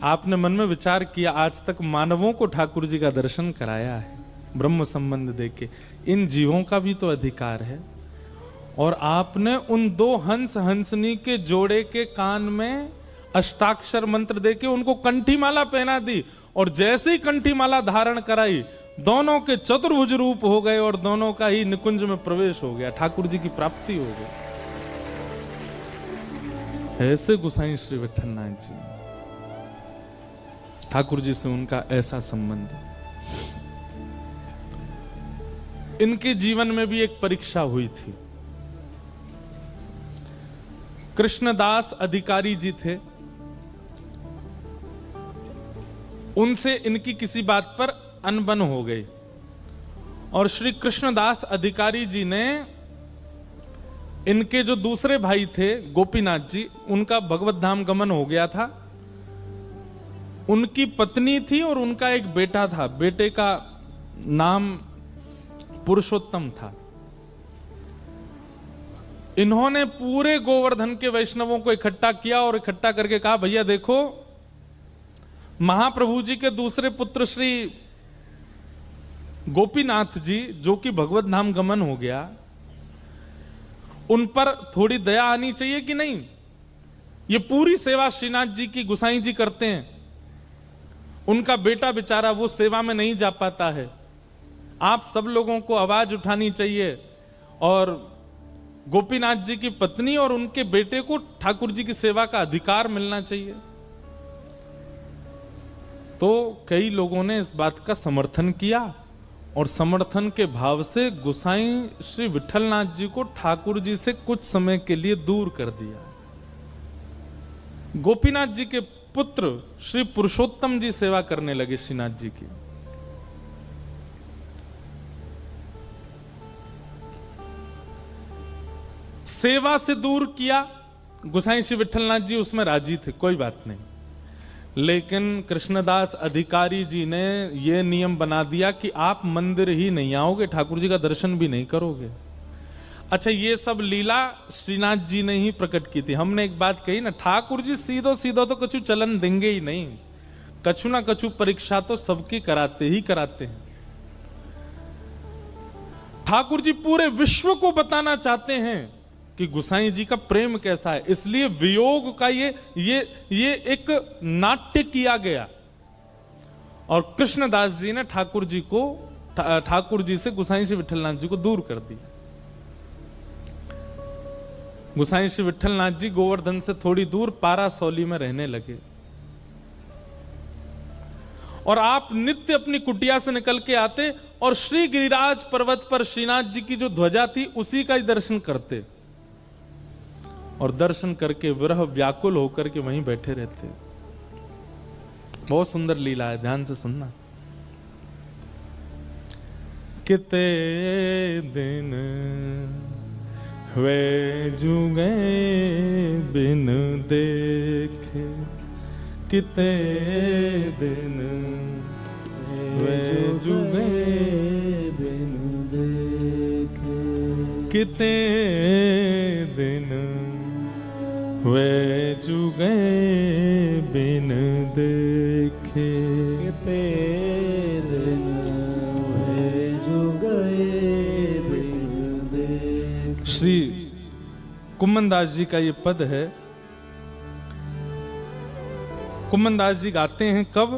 आपने मन में विचार किया, आज तक मानवों को ठाकुर जी का दर्शन कराया है ब्रह्म संबंध देके, इन जीवों का भी तो अधिकार है। और आपने उन 2 हंस हंसनी के जोड़े के कान में अष्टाक्षर मंत्र देके उनको कंठी माला पहना दी, और जैसे ही कंठी माला धारण कराई दोनों के चतुर्भुज रूप हो गए और दोनों का ही निकुंज में प्रवेश हो गया, ठाकुर जी की प्राप्ति हो गई। ऐसे गुसाई श्री विठलनाथ जी, ठाकुर जी से उनका ऐसा संबंध। इनके जीवन में भी एक परीक्षा हुई थी। कृष्णदास अधिकारी जी थे, उनसे इनकी किसी बात पर अनबन हो गई और श्री कृष्णदास अधिकारी जी ने इनके जो दूसरे भाई थे गोपीनाथ जी, उनका भगवत धाम गमन हो गया था। उनकी पत्नी थी और उनका एक बेटा था, बेटे का नाम पुरुषोत्तम था। इन्होंने पूरे गोवर्धन के वैष्णवों को इकट्ठा किया और इकट्ठा करके कहा, भैया देखो, महाप्रभु जी के दूसरे पुत्र श्री गोपीनाथ जी जो कि भगवत धाम गमन हो गया, उन पर थोड़ी दया आनी चाहिए कि नहीं? ये पूरी सेवा श्रीनाथ जी की गुसाई जी करते हैं, उनका बेटा बेचारा वो सेवा में नहीं जा पाता है। आप सब लोगों को आवाज उठानी चाहिए और गोपीनाथ जी की पत्नी और उनके बेटे को ठाकुर जी की सेवा का अधिकार मिलना चाहिए। तो कई लोगों ने इस बात का समर्थन किया और समर्थन के भाव से गुसाई श्री विठलनाथ जी को ठाकुर जी से कुछ समय के लिए दूर कर दिया। गोपीनाथ जी के पुत्र श्री पुरुषोत्तम जी सेवा करने लगे श्रीनाथ जी की। सेवा से दूर किया, गुसाई श्री विठलनाथ जी उसमें राजी थे, कोई बात नहीं। लेकिन कृष्णदास अधिकारी जी ने यह नियम बना दिया कि आप मंदिर ही नहीं आओगे, ठाकुर जी का दर्शन भी नहीं करोगे। अच्छा, ये सब लीला श्रीनाथ जी ने ही प्रकट की थी। हमने एक बात कही ना, ठाकुर जी सीधो सीधो तो कछु चलन देंगे ही नहीं, कछु ना कछु परीक्षा तो सबकी कराते ही कराते हैं। ठाकुर जी पूरे विश्व को बताना चाहते हैं कि गुसाई जी का प्रेम कैसा है, इसलिए वियोग का ये एक नाट्य किया गया और कृष्णदास जी ने ठाकुर जी से गुसाई श्री विठलनाथ जी को दूर कर दिया। गुसाई श्री विठलनाथ जी गोवर्धन से थोड़ी दूर पारासौली में रहने लगे और आप नित्य अपनी कुटिया से निकल के आते और श्री गिरिराज पर्वत पर श्रीनाथ जी की जो ध्वजा थी उसी का ही दर्शन करते और दर्शन करके विरह व्याकुल होकर के वहीं बैठे रहते। बहुत सुंदर लीला है, ध्यान से सुनना। किते दिन वे जुगे बिन देखे, किते दिन वे जुगे बिन देखे, किते दिन वे जुगे बिन देखे, किते दिन वे जुगे बिन देखे। श्री कुम्मनदास जी का ये पद है। कुम्मनदास जी गाते हैं कब?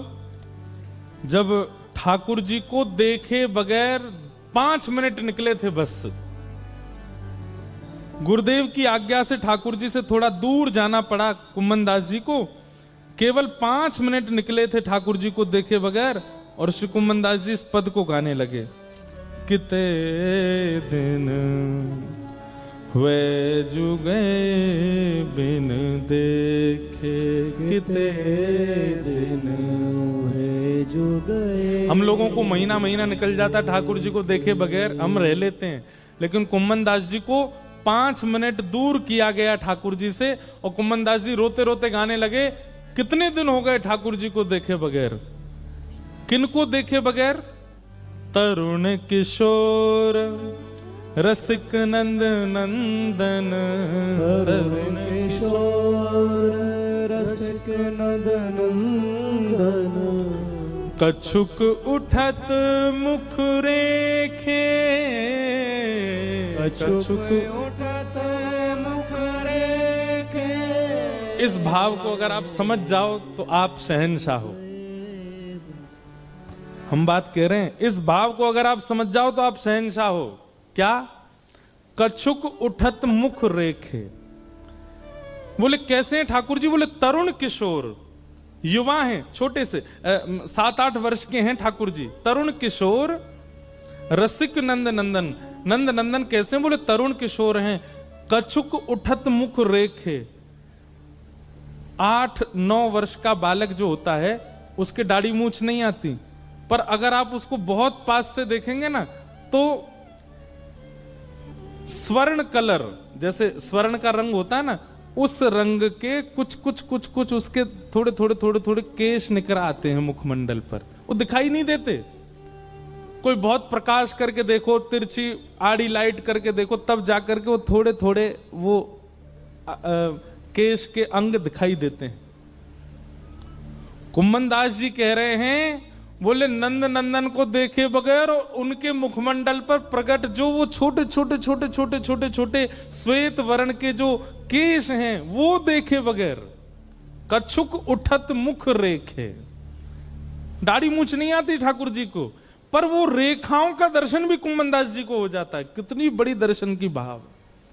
जब ठाकुर जी को देखे बगैर 5 मिनट निकले थे बस। गुरुदेव की आज्ञा से ठाकुर जी से थोड़ा दूर जाना पड़ा कुम्मनदास जी को, केवल 5 मिनट निकले थे ठाकुर जी को देखे बगैर और श्री कुम्मन दास जी इस पद को गाने लगे। किते दिन वे जुगे बिन देखे, किते दिन वे जुगे। हम लोगों को महीना महीना निकल जाता ठाकुर जी को देखे बगैर, हम रह लेते हैं, लेकिन कुम्मन दास जी को 5 मिनट दूर किया गया ठाकुर जी से और कुम्मन दास जी रोते रोते गाने लगे, कितने दिन हो गए ठाकुर जी को देखे बगैर। किनको देखे बगैर? तरुण किशोर रसिक नंद नंदन, तरुण किशोर रसिक नंद नंदन। कछुक उठत मुख रेखे, कछुक उठत मुख रेखे। इस भाव को अगर आप समझ जाओ तो आप शहंशाह हो। हम बात कह रहे हैं, इस भाव को अगर आप समझ जाओ तो आप शहंशाह हो। क्या? कछुक उठत मुख रेखे। बोले कैसे हैं ठाकुर जी? बोले तरुण किशोर, युवा हैं, छोटे से 7-8 वर्ष के हैं ठाकुर जी, तरुण किशोर रसिक नंद नंदन। नंद नंदन कैसे? बोले तरुण किशोर हैं। कछुक उठत मुख रेखे। 8-9 वर्ष का बालक जो होता है उसके दाढ़ी मूछ नहीं आती, पर अगर आप उसको बहुत पास से देखेंगे ना तो स्वर्ण कलर, जैसे स्वर्ण का रंग होता है ना, उस रंग के कुछ उसके थोड़े केश निकल आते हैं मुखमंडल पर, वो दिखाई नहीं देते। कोई बहुत प्रकाश करके देखो, तिरछी आड़ी लाइट करके देखो, तब जाकर के वो थोड़े वो केश के अंग दिखाई देते हैं। कुम्मन दास जी कह रहे हैं, बोले नंद नंदन को देखे बगैर और उनके मुखमंडल पर प्रकट जो वो छोटे श्वेत वर्ण के जो केश हैं वो देखे बगैर। कछुक उठत मुख रेखे। दाढ़ी मूछ नहीं आती ठाकुर जी को, पर वो रेखाओं का दर्शन भी कुम्मन दास जी को हो जाता है। कितनी बड़ी दर्शन की भाव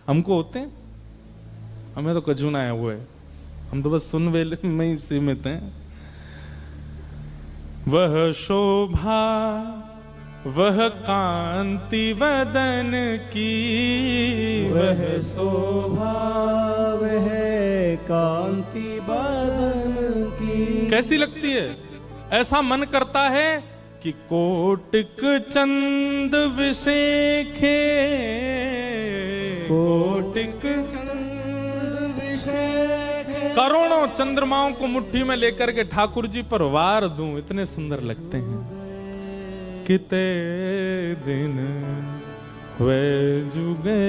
हमको होते हैं। हमें तो कजू ना आया हुआ है, हम तो बस सुन वेले में ही सीमित हैं। वह शोभा वह कांति वदन की, वह शोभा वह कांति बदन की। कैसी लगती है? ऐसा मन करता है कि कोटिक चंद विशेखे, कोटिक चंद विशेखे। करोड़ों चंद्रमाओं को मुट्ठी में लेकर के ठाकुर जी पर वार दूं, इतने सुंदर लगते हैं। किते दिन वे जुगे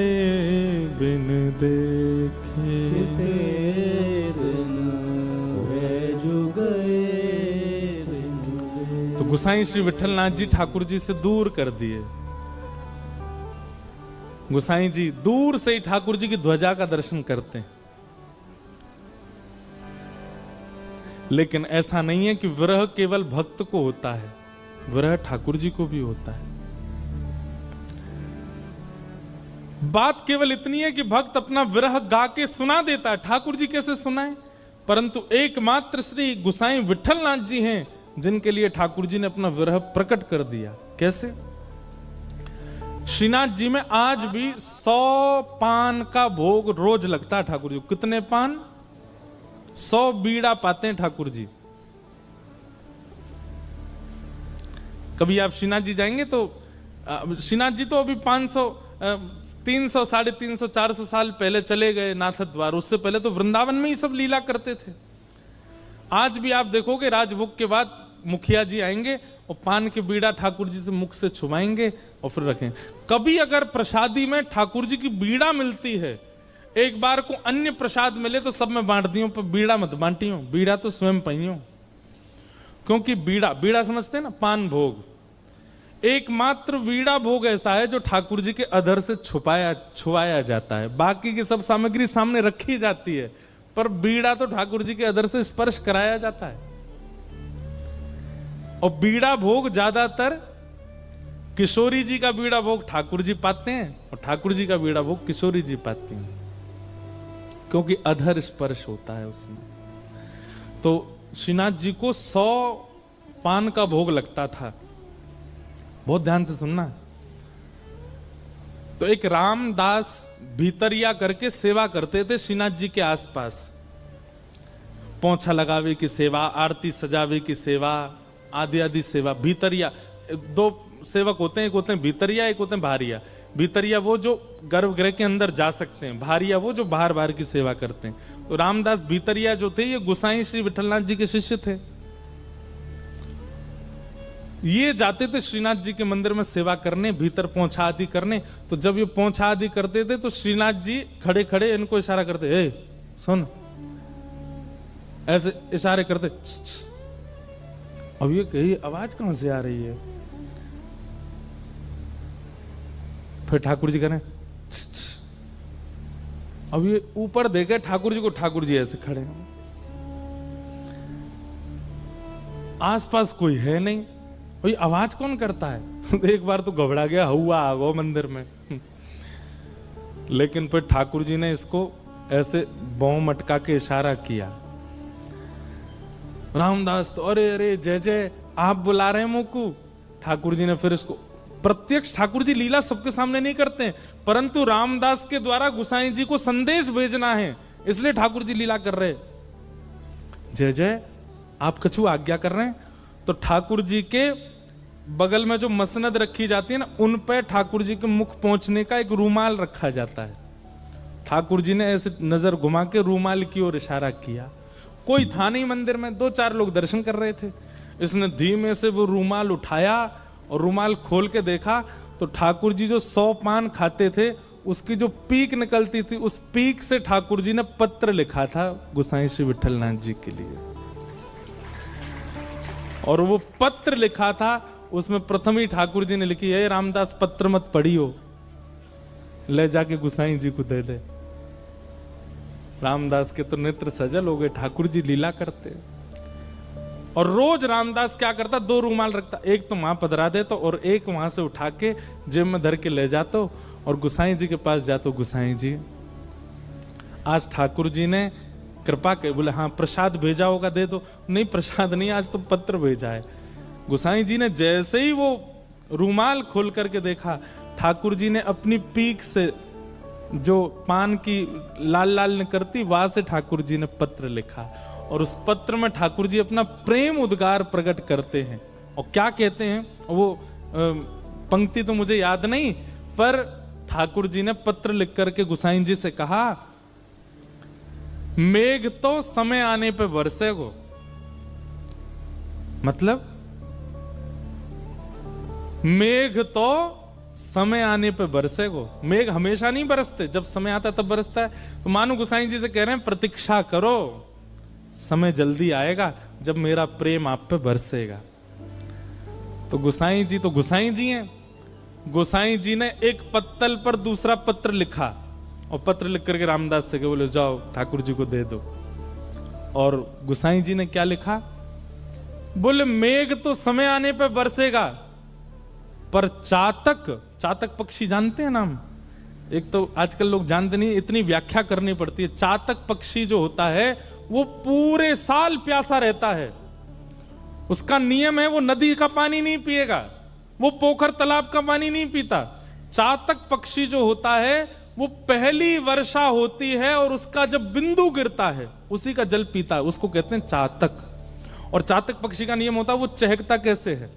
बिन देखे, किते दिन वे जुगे बिन देखे। तो गोसाई श्री विठलनाथ जी ठाकुर जी से दूर कर दिए। गोसाई जी दूर से ही ठाकुर जी की ध्वजा का दर्शन करते हैं। लेकिन ऐसा नहीं है कि विरह केवल भक्त को होता है, विरह ठाकुर जी को भी होता है। बात केवल इतनी है कि भक्त अपना विरह गा के सुना देता है, ठाकुर जी कैसे सुनाए? परंतु एकमात्र श्री गोसाई विठलनाथ जी हैं जिनके लिए ठाकुर जी ने अपना विरह प्रकट कर दिया। कैसे? श्रीनाथ जी में आज भी 100 पान का भोग रोज लगता है ठाकुर जी को। कितने पान? 100 बीड़ा पाते हैं ठाकुर जी। कभी आप श्रीनाथ जी जाएंगे तो श्रीनाथ जी तो अभी 500 300 350 400 साल पहले चले गए नाथ द्वार। उससे पहले तो वृंदावन में ही सब लीला करते थे। आज भी आप देखोगे राजभोग के बाद मुखिया जी आएंगे और पान के बीड़ा ठाकुर जी से मुख से छुपाएंगे और फिर रखें। कभी अगर प्रसादी में ठाकुर जी की बीड़ा मिलती है, एक बार को अन्य प्रसाद मिले तो सब में बांट दियो, पर बीड़ा मत बांटियो, बीड़ा तो स्वयं पहियो। क्योंकि बीड़ा, बीड़ा समझते हैं ना, पान भोग। एकमात्र बीड़ा भोग ऐसा है जो ठाकुर जी के अधर से छुपाया जाता है। बाकी की सब सामग्री सामने रखी जाती है, पर बीड़ा तो ठाकुर जी के अधर से स्पर्श कराया जाता है। और बीड़ा भोग ज्यादातर किशोरी जी का बीड़ा भोग ठाकुर जी पाते हैं और ठाकुर जी का बीड़ा भोग किशोरी जी पाती हैं, क्योंकि अधर स्पर्श होता है उसमें। तो श्रीनाथ जी को 100 पान का भोग लगता था। बहुत ध्यान से सुनना। तो एक रामदास भीतरिया करके सेवा करते थे श्रीनाथ जी के आसपास। पोंछा लगावे की सेवा, आरती सजावे की सेवा, आदि आदि सेवा। भीतरिया, दो सेवक होते हैं, एक होते हैं भीतरिया, एक होते हैं बाहरिया। भीतरिया वो जो गर्भगृह के अंदर जा सकते हैं, बाहरिया वो जो बाहर बाहर की सेवा करते हैं। तो रामदास भीतरिया जो थे, ये गोसाई श्री विठलनाथ जी के शिष्य थे। ये जाते थे श्रीनाथ जी के मंदिर में सेवा करने, भीतर पोंछा आदि करने। तो जब ये पोंछा आदि करते थे तो श्रीनाथ जी खड़े खड़े इनको इशारा करते, ए सुन, ऐसे इशारे करते। अब ये कही आवाज कहां से आ रही है? फिर ठाकुर जी करें। अब ये ऊपर देखे ठाकुर जी को, ठाकुर जी ऐसे खड़े हैं, आसपास कोई है नहीं, भाई आवाज कौन करता है? एक बार तो घबरा गया, हुआ आ गो मंदिर में। लेकिन फिर ठाकुर जी ने इसको ऐसे बौं मटका के इशारा किया। रामदास तो अरे अरे जय जय, आप बुला रहे हैं मुकु। ठाकुर जी ने फिर इसको प्रत्यक्ष, ठाकुर जी लीला सबके सामने नहीं करते हैं, परंतु रामदास के द्वारा गोसाई जी को संदेश भेजना है, इसलिए ठाकुर जी लीला कर रहे। जय जय, आप कछु आज्ञा कर रहे हैं। तो ठाकुर जी के बगल में जो मसनद रखी जाती है ना, उन पे ठाकुर जी के मुख पहुंचने का एक रूमाल रखा जाता है। ठाकुर जी ने ऐसे नजर घुमा के रूमाल की ओर इशारा किया। कोई था नहीं मंदिर में, 2-4 लोग दर्शन कर रहे थे। इसने धीमे से वो रूमाल उठाया और रूमाल खोल के देखा तो ठाकुर जी जो 100 पान खाते थे उसकी जो पीक निकलती थी, उस पीक से ठाकुर जी ने पत्र लिखा था गोसाई श्री विठलनाथ जी के लिए। और वो पत्र लिखा था, उसमें प्रथम ही ठाकुर जी ने लिखी है, रामदास पत्र मत पढ़ियो, ले जाके गोसाई जी को दे दे। रामदास के तो नेत्र सजल हो गए, ठाकुर जी लीला करते। और रोज रामदास क्या करता, 2 रूमाल रखता, एक तो वहां पधरा देता और एक वहां से उठा के जेब में धर के ले जाता और गोसाई जी के पास जाता। गोसाई जी, आज ठाकुर जी ने कृपा के, बोले हाँ प्रसाद भेजा होगा दे दो। नहीं प्रसाद नहीं, आज तो पत्र भेजा है। गोसाई जी ने जैसे ही वो रूमाल खोल करके देखा, ठाकुर जी ने अपनी पीक से जो पान की लाल लाल निकलती, वहां से ठाकुर जी ने पत्र लिखा। और उस पत्र में ठाकुर जी अपना प्रेम उद्गार प्रकट करते हैं। और क्या कहते हैं वो पंक्ति तो मुझे याद नहीं, पर ठाकुर जी ने पत्र लिख करके गोसाई जी से कहा, मेघ तो समय आने पे बरसेगो। मतलब मेघ तो समय आने पे बरसेगो। मेघ हमेशा नहीं बरसते, जब समय आता तब बरसता है। तो मानो गोसाई जी से कह रहे हैं, प्रतीक्षा करो, समय जल्दी आएगा जब मेरा प्रेम आप पे बरसेगा। तो गोसाई जी हैं। गोसाई जी ने एक पत्तल पर दूसरा पत्र लिखा और पत्र लिख करके रामदास से बोले जाओ ठाकुर जी को दे दो। और गोसाई जी ने क्या लिखा, बोले मेघ तो समय आने पे बरसेगा, पर चातक पक्षी जानते हैं नाम? एक तो आजकल लोग जानते नहीं, इतनी व्याख्या करनी पड़ती है। चातक पक्षी जो होता है वो पूरे साल प्यासा रहता है। उसका नियम है, वो नदी का पानी नहीं पिएगा, वो पोखर तालाब का पानी नहीं पीता। चातक पक्षी जो होता है वो पहली वर्षा होती है और उसका जब बिंदु गिरता है उसी का जल पीता है, उसको कहते हैं चातक। और चातक पक्षी का नियम होता है, वो चहकता कैसे है,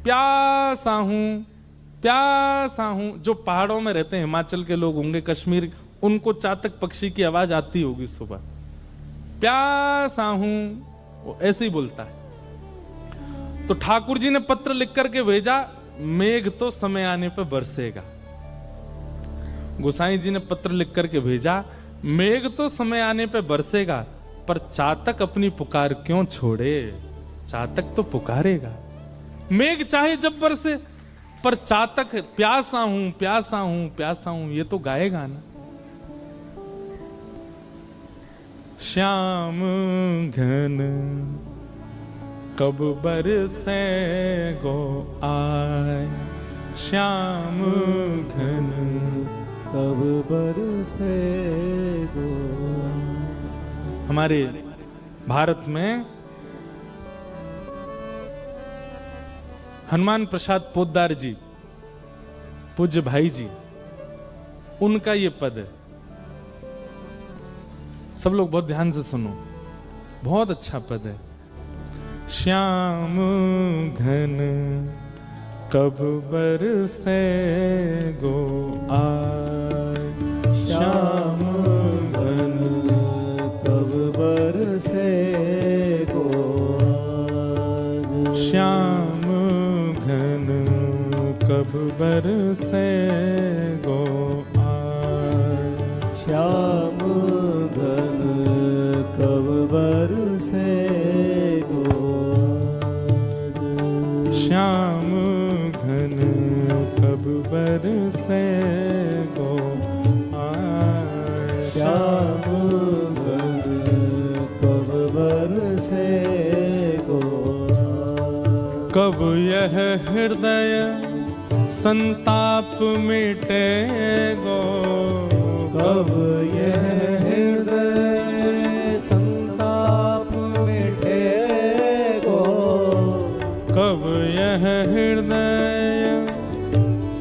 प्यासा हूं प्यासा हूं। जो पहाड़ों में रहते हैं, हिमाचल के लोग होंगे, कश्मीर, उनको चातक पक्षी की आवाज आती होगी सुबह, प्यासा हूं, वो ऐसे ही बोलता है। तो ठाकुर जी ने पत्र लिख करके भेजा, मेघ तो समय आने पर बरसेगा। गोसाई जी ने पत्र लिख करके भेजा, मेघ तो समय आने पे बरसेगा, पर चातक अपनी पुकार क्यों छोड़े, चातक तो पुकारेगा। मेघ चाहे जब बरसे, पर चातक प्यासा हूं प्यासा हूं प्यासा हूं, ये तो गाएगा ना। श्याम घन कब बरसे गो आए, श्याम घन कब बरसे गो। हमारे भारत में हनुमान प्रसाद पोद्दार जी, पूज्य भाई जी, उनका ये पद है। सब लोग बहुत ध्यान से सुनो, बहुत अच्छा पद है। श्याम घन कब बरसे गो आज, श्याम घन कब बरसे गो आज, श्याम घन कब बरसे गो आज, श्याम घन कब बरसे गो आज, श्याम घन कब बरसे गो आज, श्याम घन कब बरसे गो आज, कब यह हृदय संताप मिटे गो, कब यह हृदय संताप मिटे गो, कब यह हृदय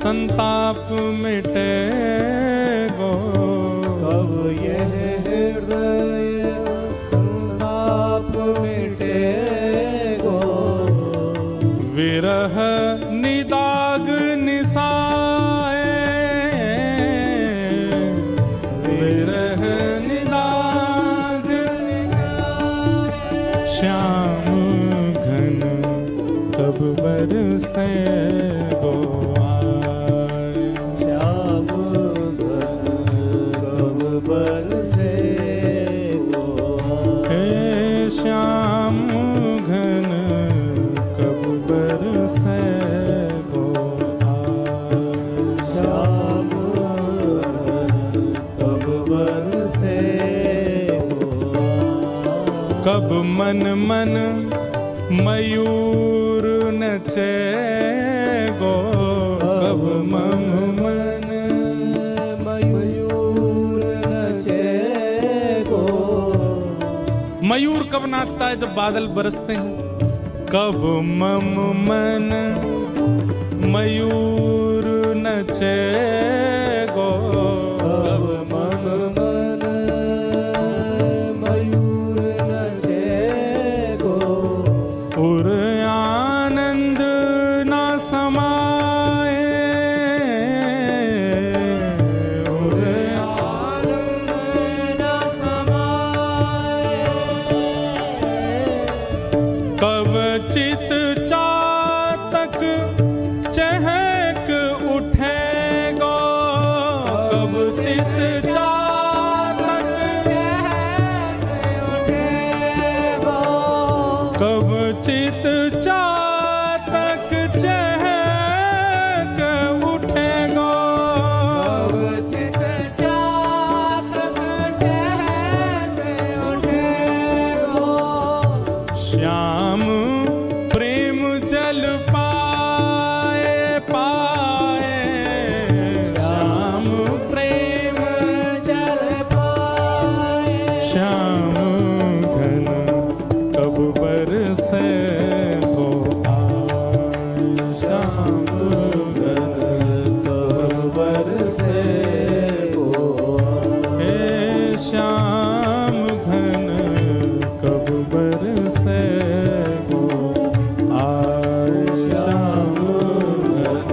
संताप मिटे गो, कब यह हृदय संताप मिटे गो, विरह निदाग निसाए, विरह निदाग निसाए, श्याम घन कब बरसे गो आज, श्याम घन कब बरसे गो आज, हे श्याम घन कब बरसे गो आज, श्याम घन कब बरसे गो आज, कब मन मन मयूर नचे गो, कब मम मन मयूर नचे गो, मयूर कब नाचता है? जब बादल बरसते हैं। कब मम मन मयूर नचे गो, कब मम मन मयूर नचे गो, उर आनंद न समाए, उर आनंद न समाए, कब चित चातक चहक उठे गो, कब चित चातक उठे गो, कब चित चातक चहक उठे गो, कब चित चातक चहक उठे गो, श्याम प्रेम जल पाए पाए, श्याम प्रेम जल पाए, श्याम घन कब बरसे गो आज, श्याम घन कब बरसे गो आज, हे श्याम घन कब बरसे गो आज, श्याम घन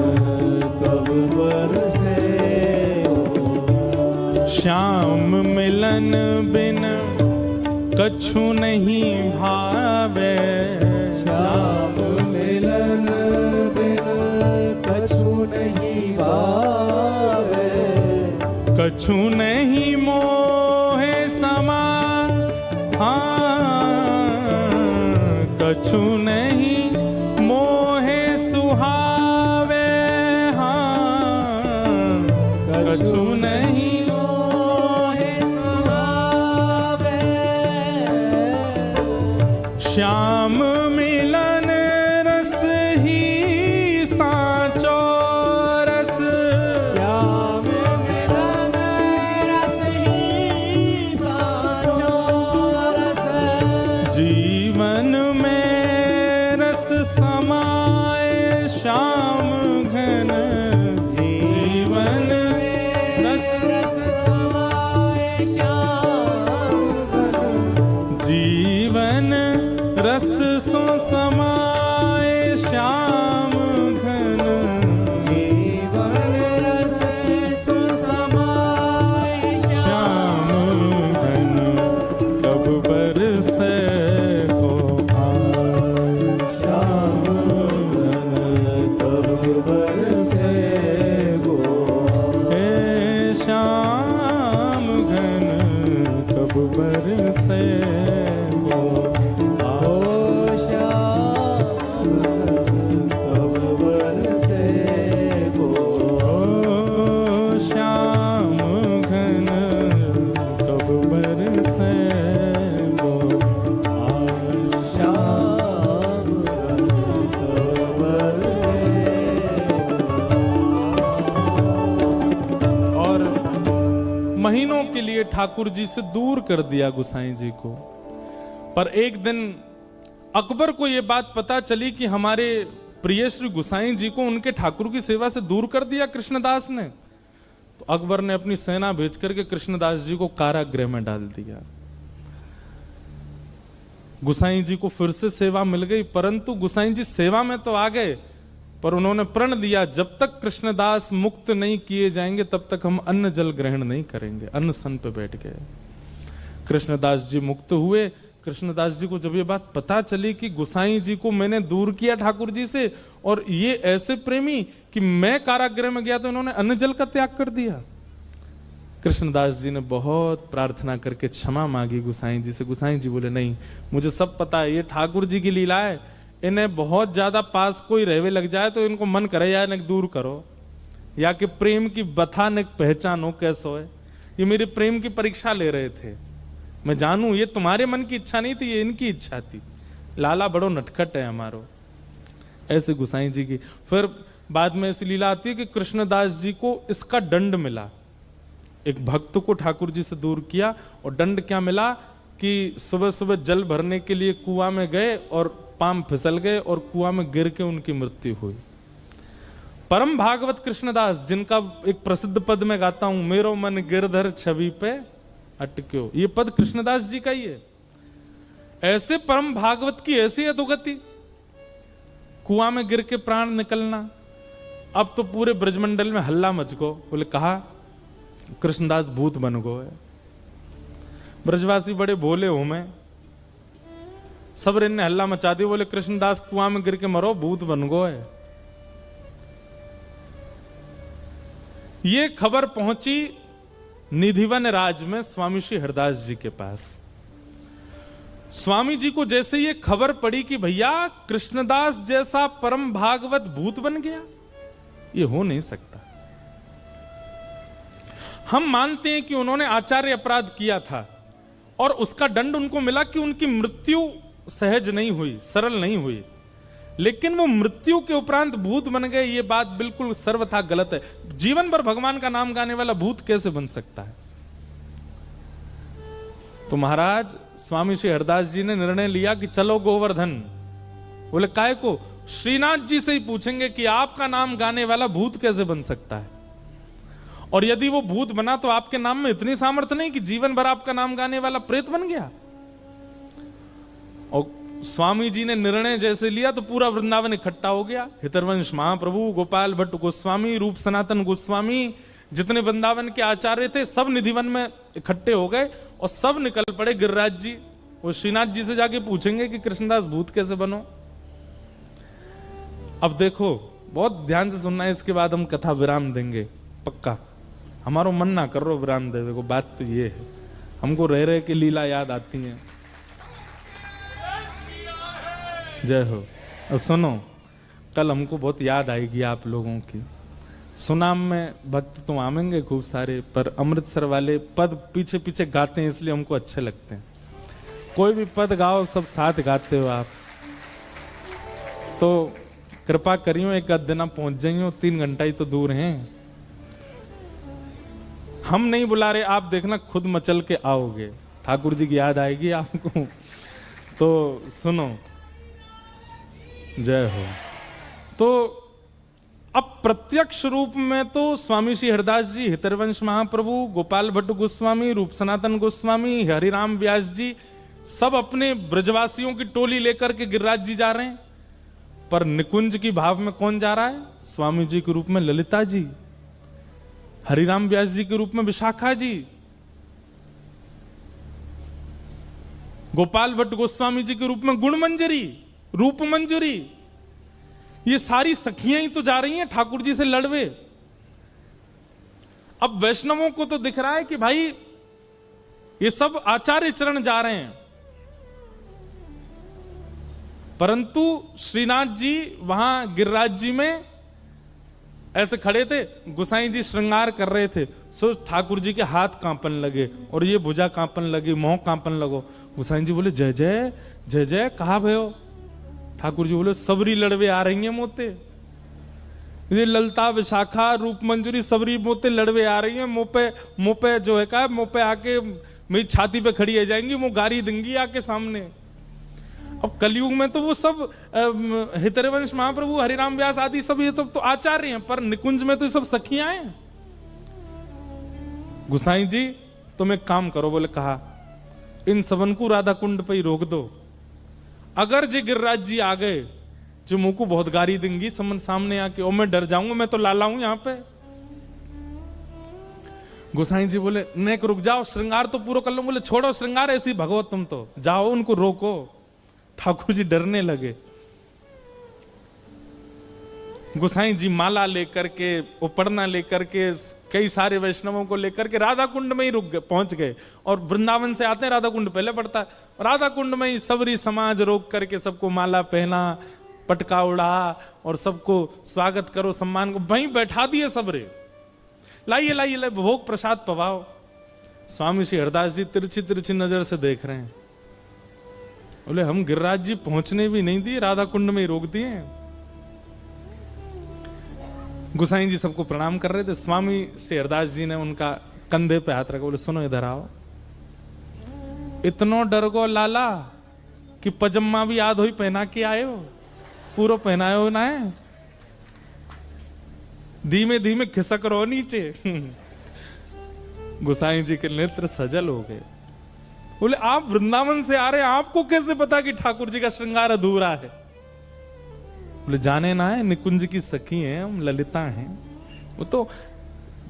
कब बरसे गो, श्याम मिलन बिन कछु नहीं भावे, श्याम मिलन बिन कछु नहीं भावे, कछु नहीं मोहे समा, हाँ कछु नहीं मोहे सुहावे, हाँ कछु नहीं मोहे सुहावे, श्याम मिलन रस ही साचो रस, श्याम मिलन रस ही साचो रस, जीवन में रस समाए श्याम घन जीवन में रस रस समाए श्याम घन जीवन रस सो समाए श्याम घन जीवन रस सो समाए श्याम घन कब बरसे गोपाल श्याम घन कब बरसे गोपाल हे श्याम घन कब बरसे गोपाल ओ श्याम कब बरसे गोपाल ओ श्याम घन कब बरसे गोपाल श्याम कब बरसे और महीनों के लिए ठाकुर जी से दूर कर दिया गोसाई जी को। पर एक दिन अकबर को यह बात पता चली कि हमारे प्रिय श्री गोसाई जी को उनके ठाकुर की सेवा से दूर कर दिया कृष्णदास ने। तो अकबर ने अपनी सेना भेज करके कृष्णदास जी को कारागृह में डाल दिया। गोसाई जी को फिर से सेवा मिल गई, परंतु गोसाई जी सेवा में तो आ गए, पर उन्होंने प्रण दिया जब तक कृष्णदास मुक्त नहीं किए जाएंगे तब तक हम अन्न जल ग्रहण नहीं करेंगे। अन्न सन पे बैठ गए। कृष्णदास जी मुक्त हुए। कृष्णदास जी को जब ये बात पता चली कि गोसाई जी को मैंने दूर किया ठाकुर जी से, और ये ऐसे प्रेमी कि मैं कारागृह में गया तो इन्होंने अन्न जल का त्याग कर दिया। कृष्णदास जी ने बहुत प्रार्थना करके क्षमा मांगी गोसाई जी से। गोसाई जी बोले नहीं, मुझे सब पता है, ये ठाकुर जी की लीला है, इन्हें बहुत ज्यादा पास कोई रहवे लग जाए तो इनको मन करे या इन्हें दूर करो, या कि प्रेम की बथा ने पहचानो कैसो है। ये मेरे प्रेम की परीक्षा ले रहे थे, मैं जानू ये तुम्हारे मन की इच्छा नहीं थी, ये इनकी इच्छा थी। लाला बड़ो नटखट है हमारो, ऐसे गोसाई जी की। फिर बाद में ऐसी लीला आती है कि कृष्णदास जी को इसका दंड मिला। एक भक्त को ठाकुर जी से दूर किया और दंड क्या मिला कि सुबह सुबह जल भरने के लिए कुआं में गए और पांव फिसल गए और कुआं में गिर के उनकी मृत्यु हुई। परम भागवत कृष्णदास, जिनका एक प्रसिद्ध पद में गाता हूं, मेरो मन गिरधर छवि पे अटक्यो, ये पद कृष्णदास जी का ही है। ऐसे परम भागवत की ऐसी अधोगति, कुआं में गिर के प्राण निकलना। अब तो पूरे ब्रजमंडल में हल्ला मच गो, बोले कहा कृष्णदास भूत बन गो है। ब्रजवासी बड़े भोले हो, मैं सब ने हल्ला मचा दिया, बोले कृष्णदास कुआं में गिर के मरो, भूत बन गो है। ये खबर पहुंची निधिवन राज में स्वामी श्री हरदास जी के पास। स्वामी जी को जैसे ये खबर पड़ी कि भैया कृष्णदास जैसा परम भागवत भूत बन गया, ये हो नहीं सकता। हम मानते हैं कि उन्होंने आचार्य अपराध किया था और उसका दंड उनको मिला कि उनकी मृत्यु सहज नहीं हुई, सरल नहीं हुई, लेकिन वो मृत्यु के उपरांत भूत बन गए, ये बात बिल्कुल सर्वथा गलत है। जीवन भर भगवान का नाम गाने वाला भूत कैसे बन सकता है? तो महाराज स्वामी श्री हरदास जी ने निर्णय लिया कि चलो गोवर्धन। बोले काय को? श्रीनाथ जी से ही पूछेंगे कि आपका नाम गाने वाला भूत कैसे बन सकता है, और यदि वो भूत बना तो आपके नाम में इतनी सामर्थ्य नहीं कि जीवन भर आपका नाम गाने वाला प्रेत बन गया। और स्वामी जी ने निर्णय जैसे लिया तो पूरा वृंदावन इकट्ठा हो गया। हितरवंश महाप्रभु, गोपाल भट्ट गोस्वामी, रूप सनातन गोस्वामी, जितने वृंदावन के आचार्य थे सब निधिवन में इकट्ठे हो गए और सब निकल पड़े। गिरिराज जी वो श्रीनाथ जी से जाके पूछेंगे कि कृष्णदास भूत कैसे बनो। अब देखो बहुत ध्यान से सुनना है, इसके बाद हम कथा विराम देंगे पक्का। हमारो मन ना कर रो विराम देवे को, बात तो ये है, हमको रह रहे की लीला याद आती है। जय हो। और सुनो, कल हमको बहुत याद आएगी आप लोगों की। सुनाम में भक्त तो आवेंगे खूब सारे, पर अमृतसर वाले पद पीछे पीछे गाते हैं इसलिए हमको अच्छे लगते हैं। कोई भी पद गाओ सब साथ गाते हो आप, तो कृपा करियो एक आध दिन पहुंच जाइयो, 3 घंटा ही तो दूर हैं। हम नहीं बुला रहे, आप देखना खुद मचल के आओगे, ठाकुर जी की याद आएगी आपको। तो सुनो, जय हो। तो अब प्रत्यक्ष रूप में तो स्वामी श्री हरिदास जी, हितरवंश महाप्रभु, गोपाल भट्ट गोस्वामी, रूप सनातन गोस्वामी, हरिराम व्यास जी सब अपने ब्रजवासियों की टोली लेकर के गिरिराज जी जा रहे हैं, पर निकुंज की भाव में कौन जा रहा है? स्वामी जी के रूप में ललिता जी, हरिराम व्यास जी के रूप में विशाखा जी, गोपाल भट्ट गोस्वामी जी के रूप में गुणमंजरी, रूप मंजरी, ये सारी सखियां ही तो जा रही हैं ठाकुर जी से लड़वे। अब वैष्णवों को तो दिख रहा है कि भाई ये सब आचार्य चरण जा रहे हैं, परंतु श्रीनाथ जी वहां गिरिराज जी में ऐसे खड़े थे, गुसाई जी श्रृंगार कर रहे थे, सो ठाकुर जी के हाथ कांपन लगे और ये भुजा कांपन लगी, मोह कांपन लगो। गुसाई जी बोले जय जय जय जय, कहा भयो? ठाकुर जी बोले सबरी लड़वे आ रही हैं मोते, ये ललता विशाखा रूप मंजूरी सबरी मोते लड़वे आ रही हैं, मुंह पे जो है का मुंह पे आके मेरी छाती पे खड़ी हो जाएंगी, मुंह गारी देंगी आके सामने। अब कलयुग में तो वो सब हितरवंश महाप्रभु, हरिराम व्यास आदि सब ये सब तो आचार्य हैं, पर निकुंज में तो ये सब सखियां हैं। गुसाई जी तुम एक काम करो, बोले कहा इन सबन को राधा कुंड पे ही रोक दो, अगर जे गिरिराज जी आ गए जो मुंह को बहुत गारी देंगी समन सामने आके, और मैं डर जाऊंगा, मैं तो लाला हूं यहां पे। गोसाई जी बोले नेक रुक जाओ, श्रृंगार तो पूरा कर लो। बोले छोड़ो श्रृंगार, ऐसी भगवत तुम तो जाओ, उनको रोको। ठाकुर जी डरने लगे। गोसाई जी माला लेकर के, उपड़ना लेकर के, कई सारे वैष्णवों को लेकर के राधा कुंड में ही रुक गए, पहुंच गए। और वृंदावन से आते हैं, राधा कुंड पहले पड़ता है, राधा कुंड में ही सबरी समाज रोक करके सबको माला पहना, पटका उड़ा और सबको स्वागत करो, सम्मान को वहीं बैठा दिए सबरे। लाइए लाइए लाइए भोग प्रसाद पवाओ। स्वामी श्री हरदास जी तिरछी तिरछी नजर से देख रहे हैं, बोले हम गिरिराज जी पहुंचने भी नहीं दिए, राधा कुंड में ही रोक दिए। गुसाई जी सबको प्रणाम कर रहे थे, स्वामी श्री हरदास जी ने उनका कंधे पे हाथ रखा, बोले सुनो इधर आओ। इतनो डर गो लाला कि पजम्मा भी आध ही पहना के आए हो, पूरा पहनाए हो ना है, धीमे धीमे खिसक रहो नीचे। गुसाई जी के नेत्र सजल हो गए। बोले आप वृंदावन से आ रहे हैं, आपको कैसे पता कि ठाकुर जी का श्रृंगार अधूरा है? बोले जाने ना है, निकुंज की सखी हैं हम, ललिता हैं, वो तो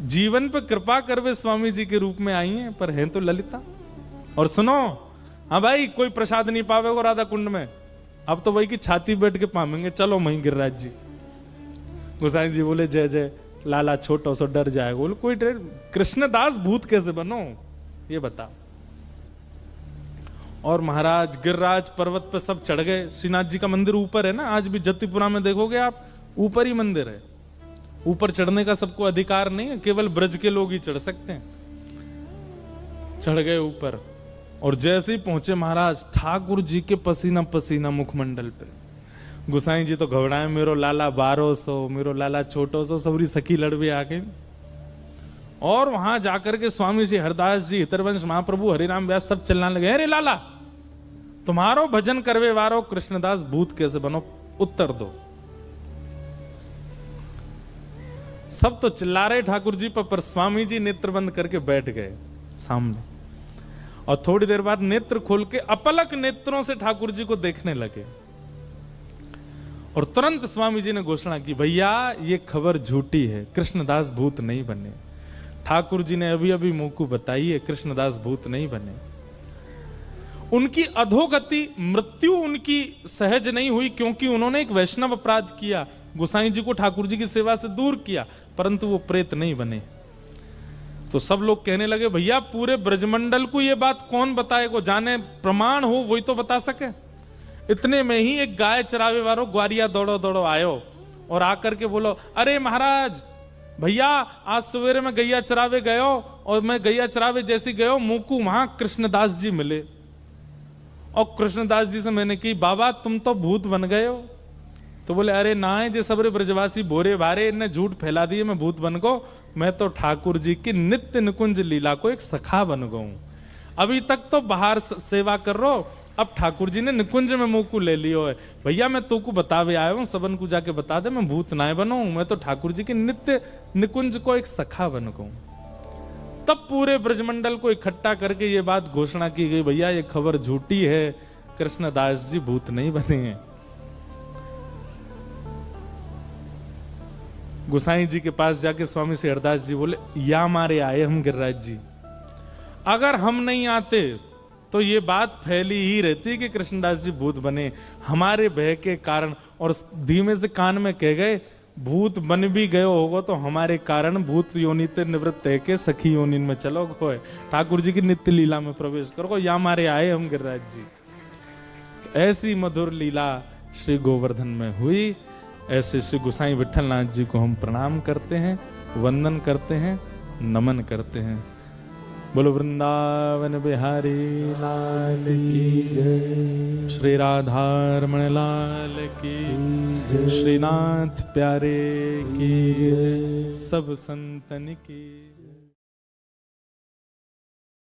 जीवन पे कृपा करवे स्वामी जी के रूप में आई हैं, पर हैं तो ललिता। और सुनो, हाँ भाई कोई प्रसाद नहीं पावेगा राधा कुंड में, अब तो वही की छाती बैठ के पावेंगे, चलो वहीं गिरिराज जी। गोसाई जी बोले जय जय, लाला छोटो सो डर जाएगा। बोले कोई डर, कृष्णदास भूत कैसे बनो ये बताओ। और महाराज गिरिराज पर्वत पे सब चढ़ गए। श्रीनाथ जी का मंदिर ऊपर है ना, आज भी जतिपुरा में देखोगे आप, ऊपर ही मंदिर है। ऊपर चढ़ने का सबको अधिकार नहीं है, केवल ब्रज के लोग ही चढ़ सकते हैं। चढ़ गए ऊपर, और जैसे ही पहुंचे महाराज, ठाकुर जी के पसीना पसीना मुखमंडल पे। गुसाई जी तो घबराए, मेरो लाला 1200, मेरो लाला छोटो सो, सबरी सखी लड़वे आ गए। और वहां जाकर के स्वामी जी हरदास जी, हितरवंश महाप्रभु, हरिराम व्यास सब चिल्लाने लगे, अरे लाला तुम्हारो भजन करवे वारो कृष्णदास भूत कैसे बनो, उत्तर दो। सब तो चिल्ला रहे ठाकुर जी पर स्वामी जी नेत्र बंद करके बैठ गए सामने। और थोड़ी देर बाद नेत्र खोल के अपलक नेत्रों से ठाकुर जी को देखने लगे। और तुरंत स्वामी जी ने घोषणा की, भैया ये खबर झूठी है, कृष्णदास भूत नहीं बने। ठाकुर जी ने अभी अभी मुंह को बताई है, कृष्णदास भूत नहीं बने। उनकी अधोगति, मृत्यु उनकी सहज नहीं हुई, क्योंकि उन्होंने एक वैष्णव अपराध किया, गोसाई जी को ठाकुर जी की सेवा से दूर किया, परंतु वो प्रेत नहीं बने। तो सब लोग कहने लगे, भैया पूरे ब्रजमंडल को ये बात कौन बताएगा, जाने प्रमाण हो वही तो बता सके। इतने में ही एक गाय चरावे वालों ग्वारिया दौड़ो दौड़ो आयो और आकर के बोलो, अरे महाराज भैया आज सवेरे में गैया चरावे गयो, और मैं गैया चरावे जैसी गयो, मुंह को वहां कृष्णदास जी मिले। और कृष्णदास जी से मैंने की, बाबा तुम तो भूत बन गए हो। तो बोले अरे ना है, जे सबरे ब्रजवासी भोरे भारे इन्हें झूठ फैला दिए, मैं भूत बन गो, मैं तो ठाकुर जी की नित्य निकुंज लीला को एक सखा बन गऊ। अभी तक तो बाहर सेवा कर रो, अब ठाकुर जी ने निकुंज में मुंह को ले लियो है, भैया मैं तो को बतावे आया हूं, सबन को जाके बता दे मैं भूत ना बनूं, मैं तो ठाकुर जी के नित्य निकुंज को एक सखा बन कहूं। तब पूरे ब्रजमंडल को इकट्ठा करके ये बात घोषणा की गई, भैया ये खबर झूठी है, कृष्णदास जी भूत नहीं बने हैं। गोसाई जी के पास जाके स्वामी श्री हरदास जी बोले, या मारे आए हम गिरिराज जी, अगर हम नहीं आते तो ये बात फैली ही रहती कि कृष्णदास जी भूत बने, हमारे भय के कारण। और धीमे से कान में कह गए, भूत बन भी गए होगा तो हमारे कारण भूत योनि ते निवृत्त है के सखी योनि में चलो गो, ठाकुर जी की नित्य लीला में प्रवेश करो, या मारे आए हम गिरिराज जी। ऐसी मधुर लीला श्री गोवर्धन में हुई। ऐसे श्री गोसाई विठलनाथ जी को हम प्रणाम करते हैं, वंदन करते हैं, नमन करते हैं। बोलो वृंदावन बिहारी लाल की जय, श्री राधारमण लाल की जय, श्रीनाथ प्यारे की जय, सब संतन की।